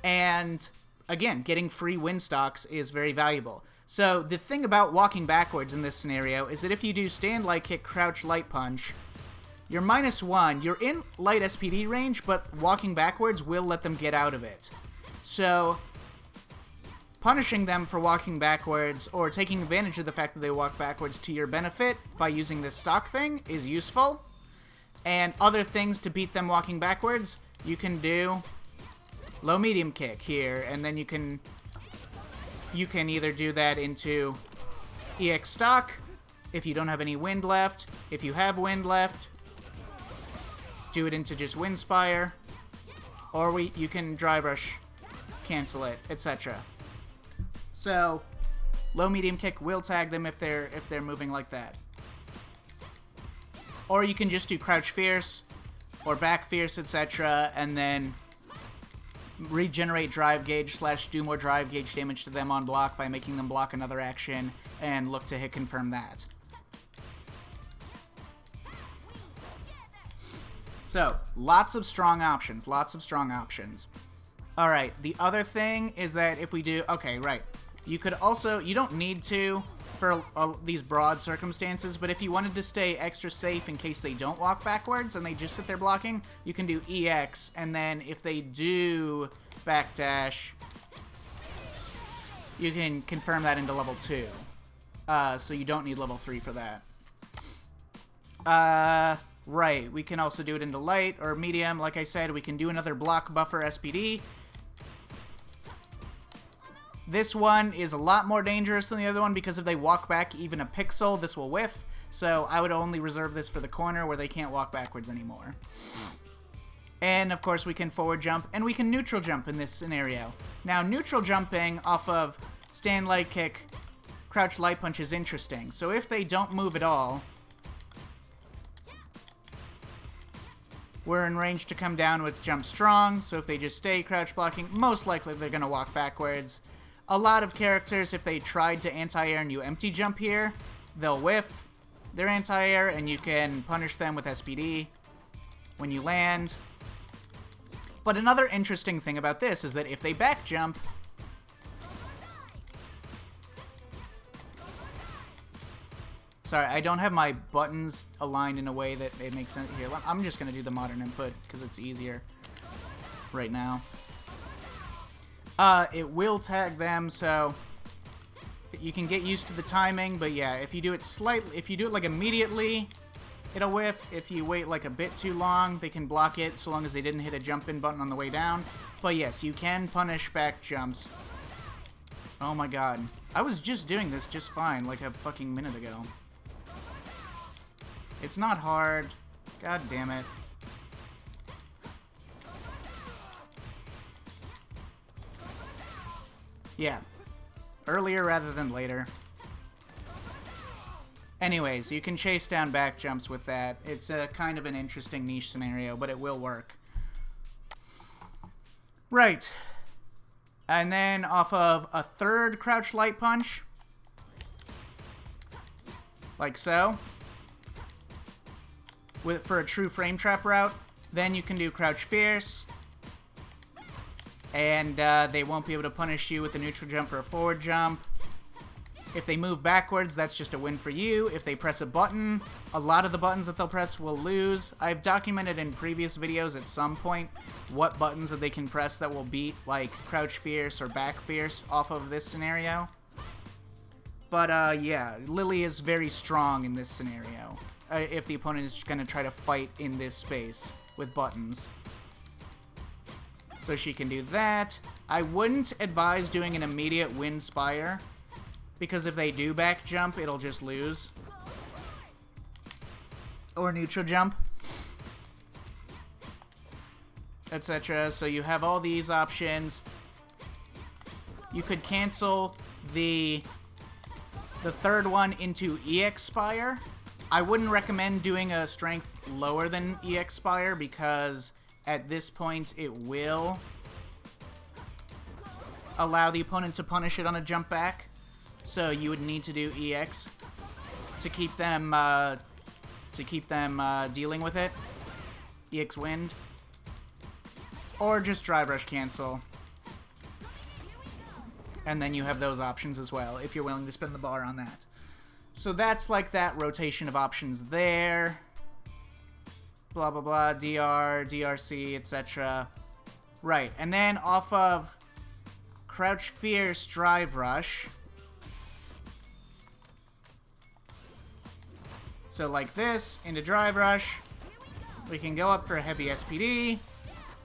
A: And again, getting free win stocks is very valuable. So the thing about walking backwards in this scenario is that if you do stand, light kick, crouch, light punch, you're -1. You're in light SPD range, but walking backwards will let them get out of it. So punishing them for walking backwards or taking advantage of the fact that they walk backwards to your benefit by using this stock thing is useful. And other things to beat them walking backwards, you can do low medium kick here, and then you can either do that into EX stock if you don't have any wind left. If you have wind left, do it into just wind spire, or you can drive rush, cancel it, etc. So low medium kick will tag them if they're moving like that. Or you can just do crouch fierce or back fierce, etc., and then regenerate drive gauge / do more drive gauge damage to them on block by making them block another action and look to hit confirm that. So, lots of strong options, Alright, the other thing is that if we do... Okay, right. You could also... You don't need to for these broad circumstances, but if you wanted to stay extra safe in case they don't walk backwards and they just sit there blocking, you can do EX, and then if they do backdash, you can confirm that into level 2. So you don't need level 3 for that. Right, we can also do it into light or medium. Like I said, we can do another block buffer SPD. This one is a lot more dangerous than the other one because if they walk back even a pixel, this will whiff. So I would only reserve this for the corner where they can't walk backwards anymore. And of course we can forward jump and we can neutral jump in this scenario. Now neutral jumping off of stand, light kick, crouch, light punch is interesting. So if they don't move at all, we're in range to come down with jump strong, so if they just stay crouch blocking, most likely they're going to walk backwards. A lot of characters, if they tried to anti-air and you empty jump here, they'll whiff their anti-air and you can punish them with SPD when you land. But another interesting thing about this is that if they back jump, sorry, I don't have my buttons aligned in a way that it makes sense here. I'm just going to do the modern input because it's easier right now. It will tag them, so You can get used to the timing, but yeah, if you do it like immediately, it'll whiff. If you wait like a bit too long, they can block it so long as they didn't hit a jump in button on the way down. But yes, you can punish back jumps. Oh my god. I was just doing this just fine like a fucking minute ago. It's not hard. God damn it. Yeah. Earlier rather than later. Anyways, you can chase down back jumps with that. It's a kind of an interesting niche scenario, but it will work. Right. And then off of a third crouch light punch. Like so. For a true frame trap route. Then you can do crouch fierce. And they won't be able to punish you with a neutral jump or a forward jump. If they move backwards, that's just a win for you. If they press a button, a lot of the buttons that they'll press will lose. I've documented in previous videos at some point what buttons that they can press that will beat, like, crouch fierce or back fierce off of this scenario. But, yeah, Lily is very strong in this scenario. If the opponent is going to try to fight in this space with buttons. So she can do that. I wouldn't advise doing an immediate wind spire, because if they do back jump, it'll just lose. Or neutral jump. Etc. So you have all these options. You could cancel the third one into EX Spire. I wouldn't recommend doing a strength lower than EX Spire, because at this point it will allow the opponent to punish it on a jump back. So you would need to do EX to keep them dealing with it. EX wind. Or just drive rush cancel. And then you have those options as well, if you're willing to spin the bar on that. So that's like that rotation of options there. Blah, blah, blah. DR, DRC, etc. Right. And then off of Crouch Fierce Drive Rush. So like this, into Drive Rush. We can go up for a heavy SPD.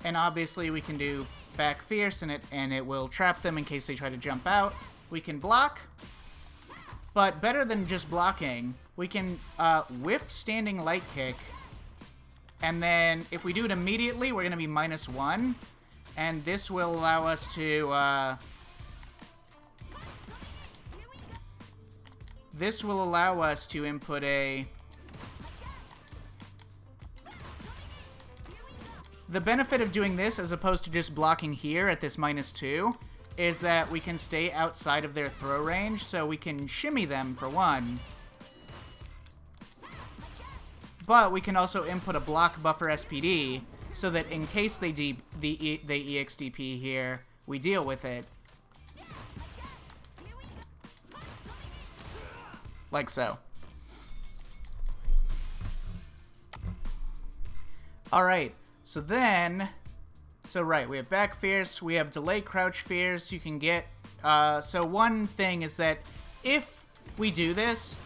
A: And obviously we can do back fierce in it, and it will trap them in case they try to jump out. We can block. But better than just blocking, we can whiff standing light kick. And then if we do it immediately, we're going to be -1. And this will allow us to... this will allow us to input a... The benefit of doing this, as opposed to just blocking here at this -2, is that we can stay outside of their throw range, so we can shimmy them, for one. But we can also input a block buffer SPD, so that in case they EXDP here, we deal with it. Like so. Alright. So then, right, we have back fierce, we have delay crouch fierce, you can get, so one thing is that if we do this,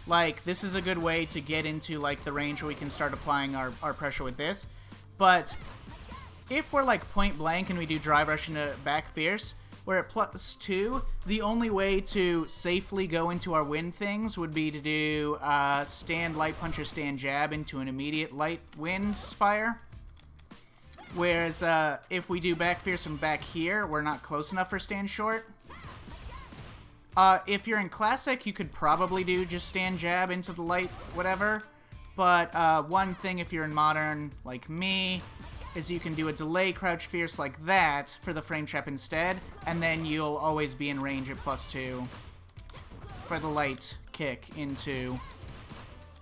A: like, this is a good way to get into, like, the range where we can start applying our pressure with this, but if we're, like, point blank and we do drive rush into back fierce, we're at +2, the only way to safely go into our win things would be to do, stand light punch or stand jab into an immediate light wind spire. Whereas, if we do back fierce from back here, we're not close enough for stand short. If you're in classic, you could probably do just stand jab into the light whatever. But, one thing if you're in modern, like me, is you can do a delay crouch fierce like that for the frame trap instead, and then you'll always be in range at +2 for the light kick into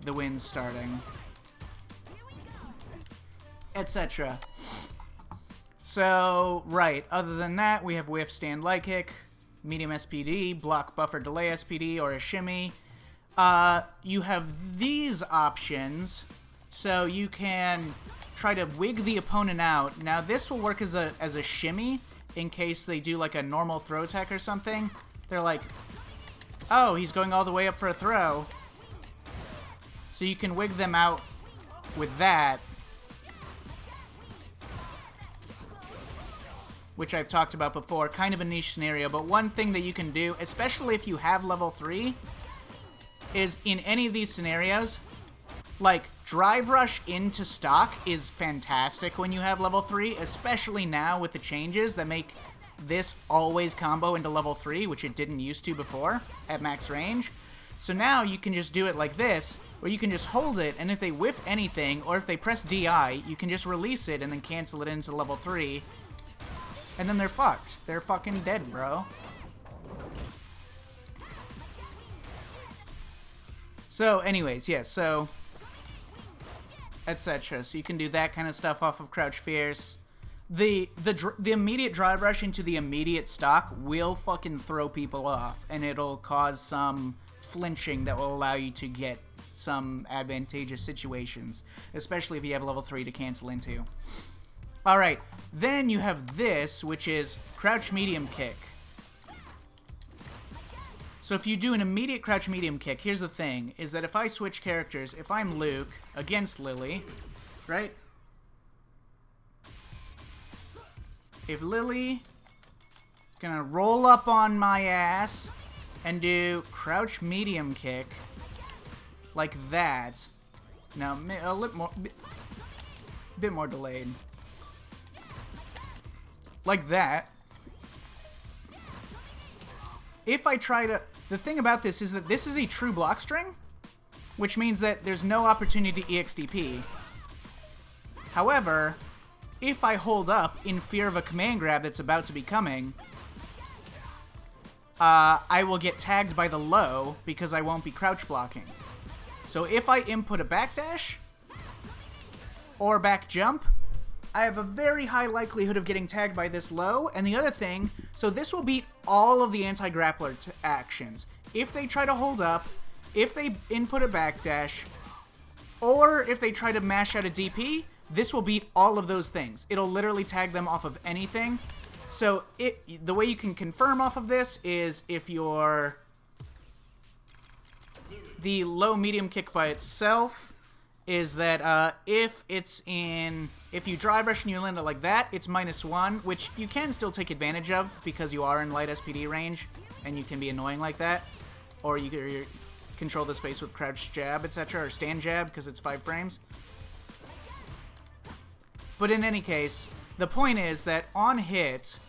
A: the wind starting. Etc. So, right, other than that, we have whiff, stand, light kick, medium SPD, block, buffer, delay SPD, or a shimmy. You have these options, so you can try to wig the opponent out. Now, this will work as a shimmy, in case they do, like, a normal throw attack or something. They're like, Oh, he's going all the way up for a throw. So you can wig them out with that. Which I've talked about before. Kind of a niche scenario. But one thing that you can do, especially if you have level 3, is in any of these scenarios, like, Drive Rush into stock is fantastic when you have level 3, especially now with the changes that make this always combo into level 3, which it didn't used to before at max range. So now you can just do it like this, where you can just hold it, and if they whiff anything, or if they press DI, you can just release it and then cancel it into level 3, and then they're fucked. They're fucking dead, bro. So, anyways, yeah, so etc. So you can do that kind of stuff off of Crouch Fierce. The immediate Drive Rush into the immediate stock will fucking throw people off, and it'll cause some flinching that will allow you to get some advantageous situations, especially if you have level 3 to cancel into. Alright, then you have this, which is Crouch Medium Kick. So if you do an immediate Crouch Medium Kick, here's the thing, is that if I switch characters, if I'm Luke against Lily, right? If Lily is gonna roll up on my ass and do Crouch Medium Kick like that, now a bit more delayed, like that. If I try to, the thing about this is that this is a true block string, which means that there's no opportunity to EXDP. However, if I hold up in fear of a command grab that's about to be coming, I will get tagged by the low because I won't be crouch blocking. So if I input a backdash or back jump, I have a very high likelihood of getting tagged by this low. And the other thing, so this will beat all of the anti-grappler actions. If they try to hold up, if they input a backdash, or if they try to mash out a DP, this will beat all of those things. It'll literally tag them off of anything. So the way you can confirm off of this is if you're the low medium kick by itself is that if you drive rush and you land it like that, it's -1, which you can still take advantage of because you are in light SPD range and you can be annoying like that. Or you control the space with crouch jab, etc., or stand jab because it's 5 frames. But in any case, the point is that on hit,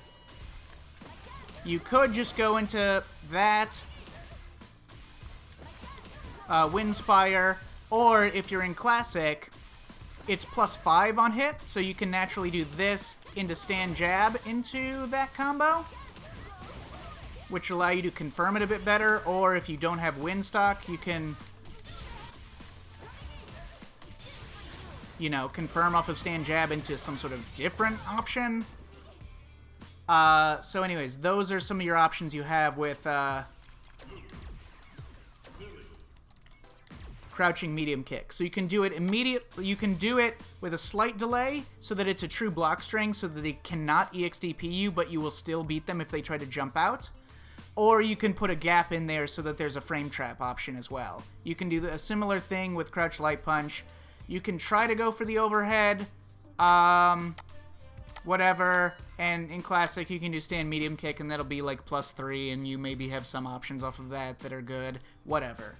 A: you could just go into that, Windspire, or if you're in Classic, it's +5 on hit, so you can naturally do this into stand jab into that combo, which will allow you to confirm it a bit better, or if you don't have wind stock, you can, you know, confirm off of stand jab into some sort of different option. So anyways, those are some of your options you have with crouching medium kick. So you can do it immediately, you can do it with a slight delay so that it's a true block string so that they cannot EXDP you, but you will still beat them if they try to jump out. Or you can put a gap in there so that there's a frame trap option as well. You can do a similar thing with Crouch Light Punch. You can try to go for the overhead, whatever, and in Classic you can do stand medium kick and that'll be like +3 and you maybe have some options off of that that are good, whatever.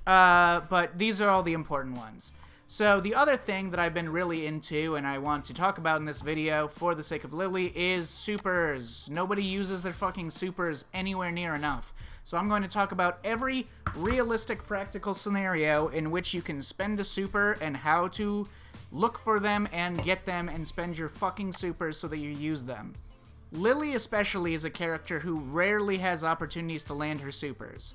A: But these are all the important ones. So the other thing that I've been really into and I want to talk about in this video for the sake of Lily is supers. Nobody uses their fucking supers anywhere near enough. So I'm going to talk about every realistic practical scenario in which you can spend a super and how to look for them and get them and spend your fucking supers so that you use them. Lily especially is a character who rarely has opportunities to land her supers.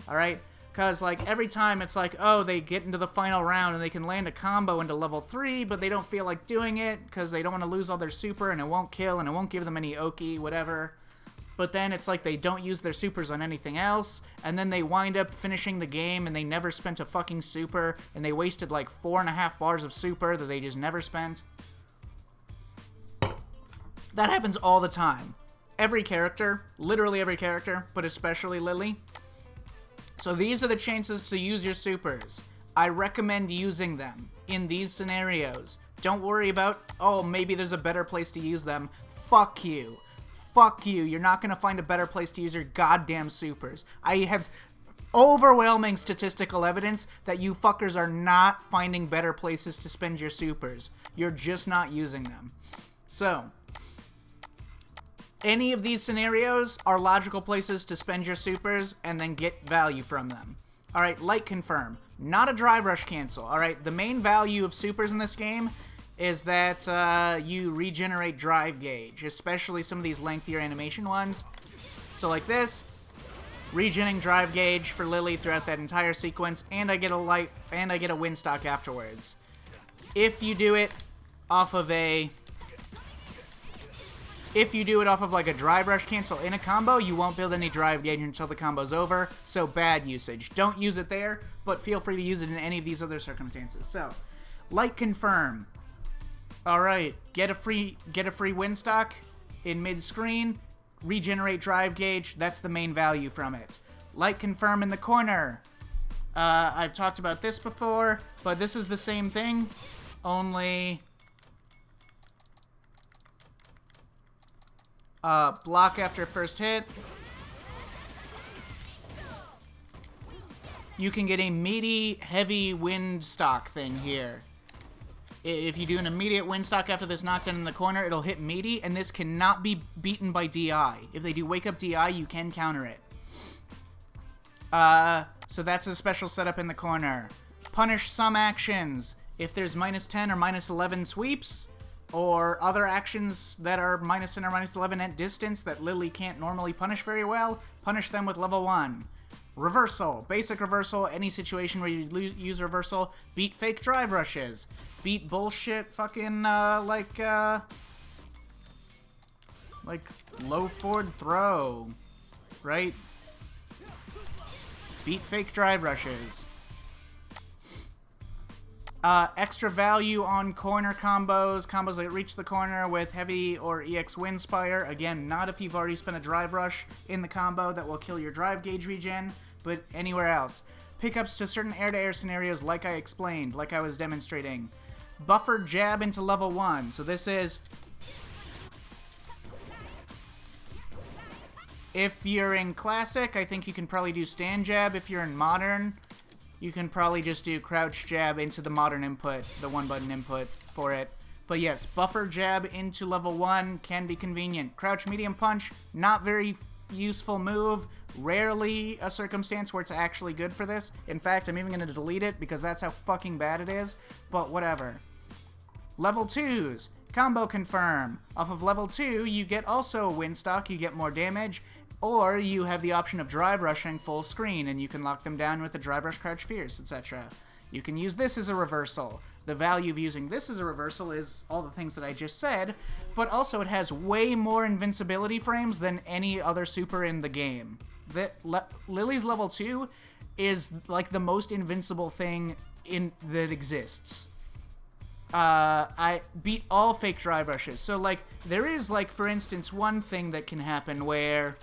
A: Alright? Because, like, every time it's like, oh, they get into the final round and they can land a combo into level 3, but they don't feel like doing it because they don't want to lose all their super and it won't kill and it won't give them any Oki, whatever. But then it's like they don't use their supers on anything else, and then they wind up finishing the game and they never spent a fucking super, and they wasted like 4.5 bars of super that they just never spent. That happens all the time. every character, literally every character, but especially Lily. So these are the chances to use your supers. I recommend using them in these scenarios. Don't worry about, oh, maybe there's a better place to use them. Fuck you. Fuck you. You're not going to find a better place to use your goddamn supers. I have overwhelming statistical evidence that you fuckers are not finding better places to spend your supers. You're just not using them. So, any of these scenarios are logical places to spend your supers and then get value from them. Alright, light confirm. Not a drive rush cancel. Alright, the main value of supers in this game is that you regenerate drive gauge, especially some of these lengthier animation ones. So like this, regenerating drive gauge for Lily throughout that entire sequence, and I get a win stock afterwards. If you do it off of like a drive rush cancel in a combo, you won't build any drive gauge until the combo's over, so bad usage. Don't use it there, but feel free to use it in any of these other circumstances. So, light confirm. Alright, get a free win stock in mid-screen, regenerate drive gauge, that's the main value from it. Light confirm in the corner. I've talked about this before, but this is the same thing, only block after first hit. You can get a meaty, heavy wind stock thing here. If you do an immediate win stock after this knockdown in the corner, it'll hit meaty, and this cannot be beaten by DI. If they do wake up DI, you can counter it. So that's a special setup in the corner. Punish some actions. If there's -10 or -11 sweeps, or other actions that are -10 or -11 at distance that Lily can't normally punish very well, punish them with level 1. Reversal. Basic reversal. Any situation where you use reversal. Beat fake drive rushes. Beat bullshit fucking, like low forward throw. Right? Beat fake drive rushes. Extra value on corner combos. Combos that reach the corner with heavy or EX Windspire. Again, not if you've already spent a drive rush in the combo that will kill your drive gauge regen, but anywhere else. Pickups to certain air-to-air scenarios like I explained, like I was demonstrating. Buffer jab into level 1. So this is... if you're in Classic, I think you can probably do stand jab. If you're in Modern, you can probably just do crouch jab into the Modern input, the one-button input for it. But yes, buffer jab into level 1 can be convenient. Crouch medium punch, not very useful move. Rarely a circumstance where it's actually good for this. In fact, I'm even going to delete it because that's how fucking bad it is. But whatever. Level 2s. Combo confirm. Off of level 2, you get also a win stock, you get more damage, or you have the option of drive rushing full screen, and you can lock them down with the drive rush crouch fierce, etc. You can use this as a reversal. The value of using this as a reversal is all the things that I just said, but also it has way more invincibility frames than any other super in the game. Lily's level 2 is like the most invincible thing that exists. I beat all fake drive rushes. So, like, there is, like, for instance, one thing that can happen where,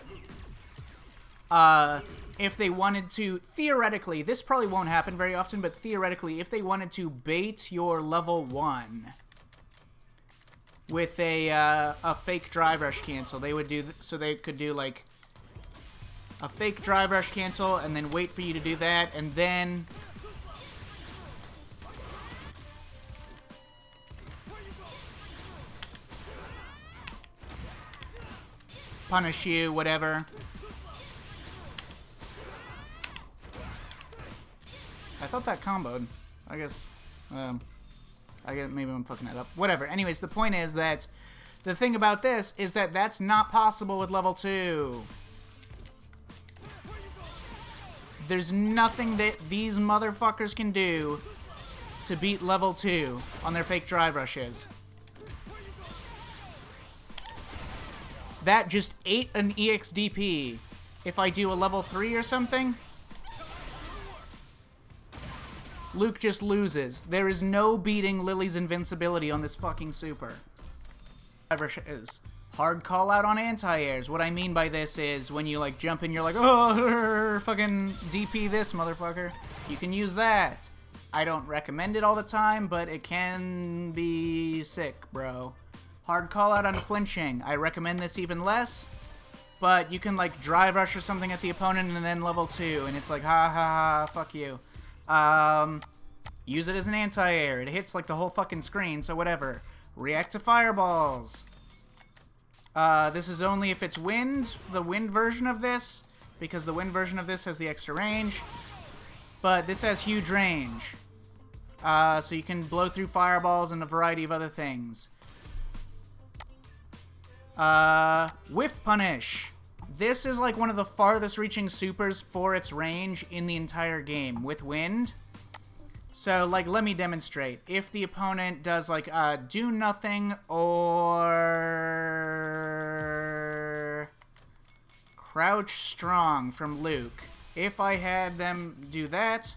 A: if they wanted to, theoretically, this probably won't happen very often, but theoretically, if they wanted to bait your level 1 with a fake drive rush cancel, they would do, so they could do, like, a fake drive rush cancel, and then wait for you to do that, and then punish you, whatever. I thought that comboed. I guess maybe I'm fucking that up. Whatever. Anyways, the point is that the thing about this is that that's not possible with level 2. There's nothing that these motherfuckers can do to beat level 2 on their fake drive rushes. That just ate an EXDP. If I do a level 3 or something, Luke just loses. There is no beating Lily's invincibility on this fucking super. Drive rushes. Hard call out on anti-airs. What I mean by this is when you like jump in, you're like, oh, fucking DP this motherfucker. You can use that. I don't recommend it all the time, but it can be sick, bro. Hard call out on flinching. I recommend this even less, but you can like drive rush or something at the opponent and then level 2, and it's like, ha ha ha, fuck you. Use it as an anti-air. It hits like the whole fucking screen, so whatever. React to fireballs. This is only if it's wind, the wind version of this, because the wind version of this has the extra range. But this has huge range. So you can blow through fireballs and a variety of other things. Whiff Punish. This is like one of the farthest reaching supers for its range in the entire game with wind. So, like, let me demonstrate. If the opponent does, like, do nothing or crouch strong from Luke. If I had them do that.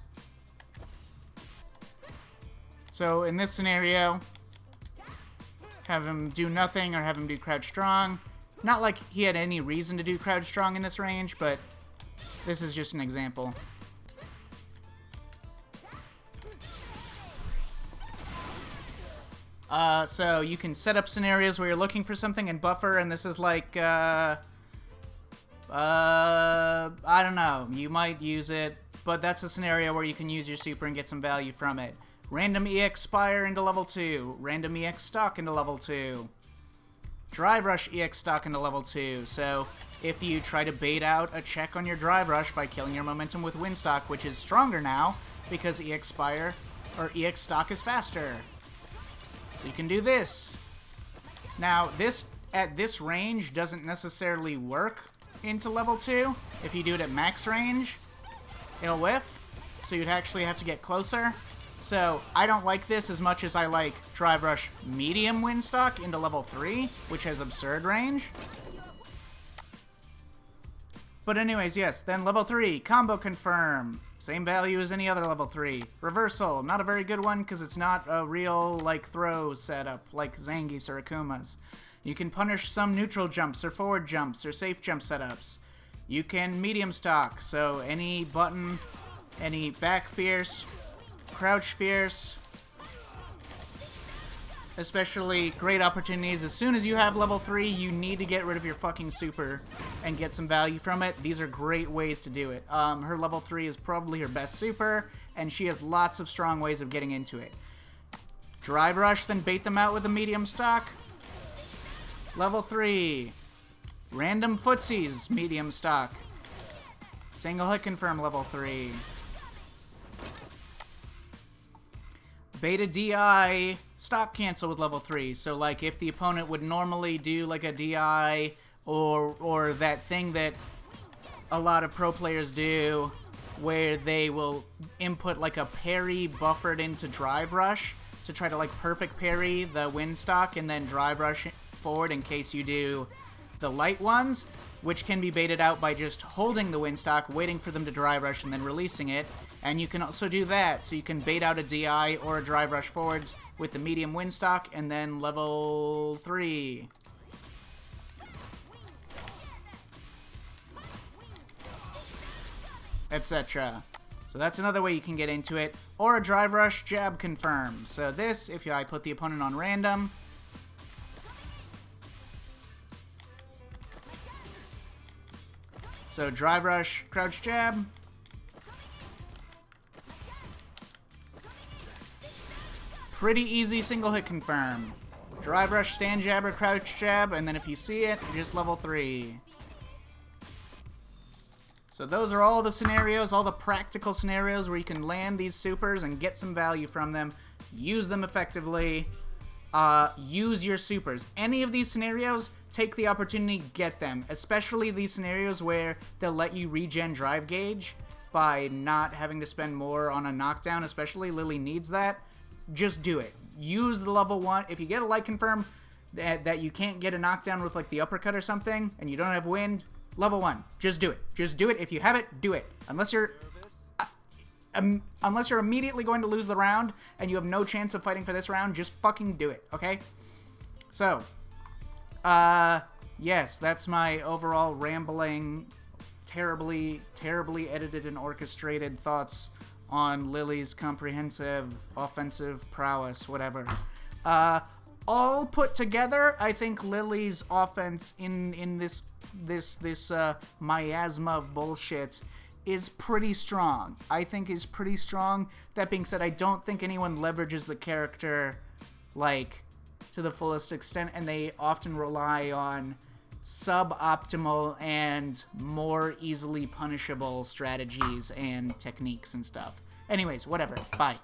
A: So, in this scenario, have him do nothing or have him do crouch strong. Not like he had any reason to do crouch strong in this range, but this is just an example. So you can set up scenarios where you're looking for something and buffer, and this is like, I don't know, you might use it, but that's a scenario where you can use your super and get some value from it. Random EX Spire into level 2, random EX Stock into level 2, Drive Rush EX Stock into level 2, so if you try to bait out a check on your Drive Rush by killing your momentum with Wind Stock, which is stronger now, because EX Spire, or EX Stock is faster. So you can do this. Now, this at this range doesn't necessarily work into level 2. If you do it at max range, it'll whiff. So you'd actually have to get closer. So I don't like this as much as I like Drive Rush medium wind stock into level 3, which has absurd range. But anyways, yes, then level 3, Combo Confirm. Same value as any other level 3. Reversal, not a very good one because it's not a real, like, throw setup like Zangief's or Akuma's. You can punish some neutral jumps or forward jumps or safe jump setups. You can medium stock, so any button, any back fierce, crouch fierce, especially great opportunities. As soon as you have level 3, you need to get rid of your fucking super and get some value from it. These are great ways to do it. Her level 3 is probably her best super, and she has lots of strong ways of getting into it. Drive Rush, then bait them out with a medium stock. Level 3. Random Footsies, medium stock. Single Hit Confirm, level 3. Beta DI stock cancel with level 3. So like if the opponent would normally do like a DI or that thing that a lot of pro players do where they will input like a parry buffered into Drive Rush to try to like perfect parry the wind stock and then Drive Rush forward in case you do the light ones, which can be baited out by just holding the wind stock, waiting for them to Drive Rush and then releasing it. And you can also do that, so you can bait out a DI or a Drive Rush forwards with the medium wind stock and then level 3. Etc. So that's another way you can get into it. Or a Drive Rush jab confirm. So this, if I put the opponent on random, so Drive Rush, crouch jab. Pretty easy single hit confirm. Drive Rush, stand jab, or crouch jab, and then if you see it, just level 3. So those are all the scenarios, all the practical scenarios where you can land these supers and get some value from them. Use them effectively. Use your supers. Any of these scenarios, take the opportunity, get them. Especially these scenarios where they'll let you regen drive gauge by not having to spend more on a knockdown, especially Lily needs that. Just do it. Use the level 1. If you get a light confirm that you can't get a knockdown with like the uppercut or something, and you don't have wind, level 1. Just do it. Just do it. If you have it, do it. Unless you're immediately going to lose the round and you have no chance of fighting for this round, just fucking do it, okay? So, Yes, that's my overall rambling, terribly edited and orchestrated thoughts on Lily's comprehensive offensive prowess, whatever. All put together, I think Lily's offense in this miasma of bullshit is pretty strong. I think is pretty strong. That being said, I don't think anyone leverages the character like to the fullest extent, and they often rely on suboptimal and more easily punishable strategies and techniques and stuff. Anyways, whatever. Bye.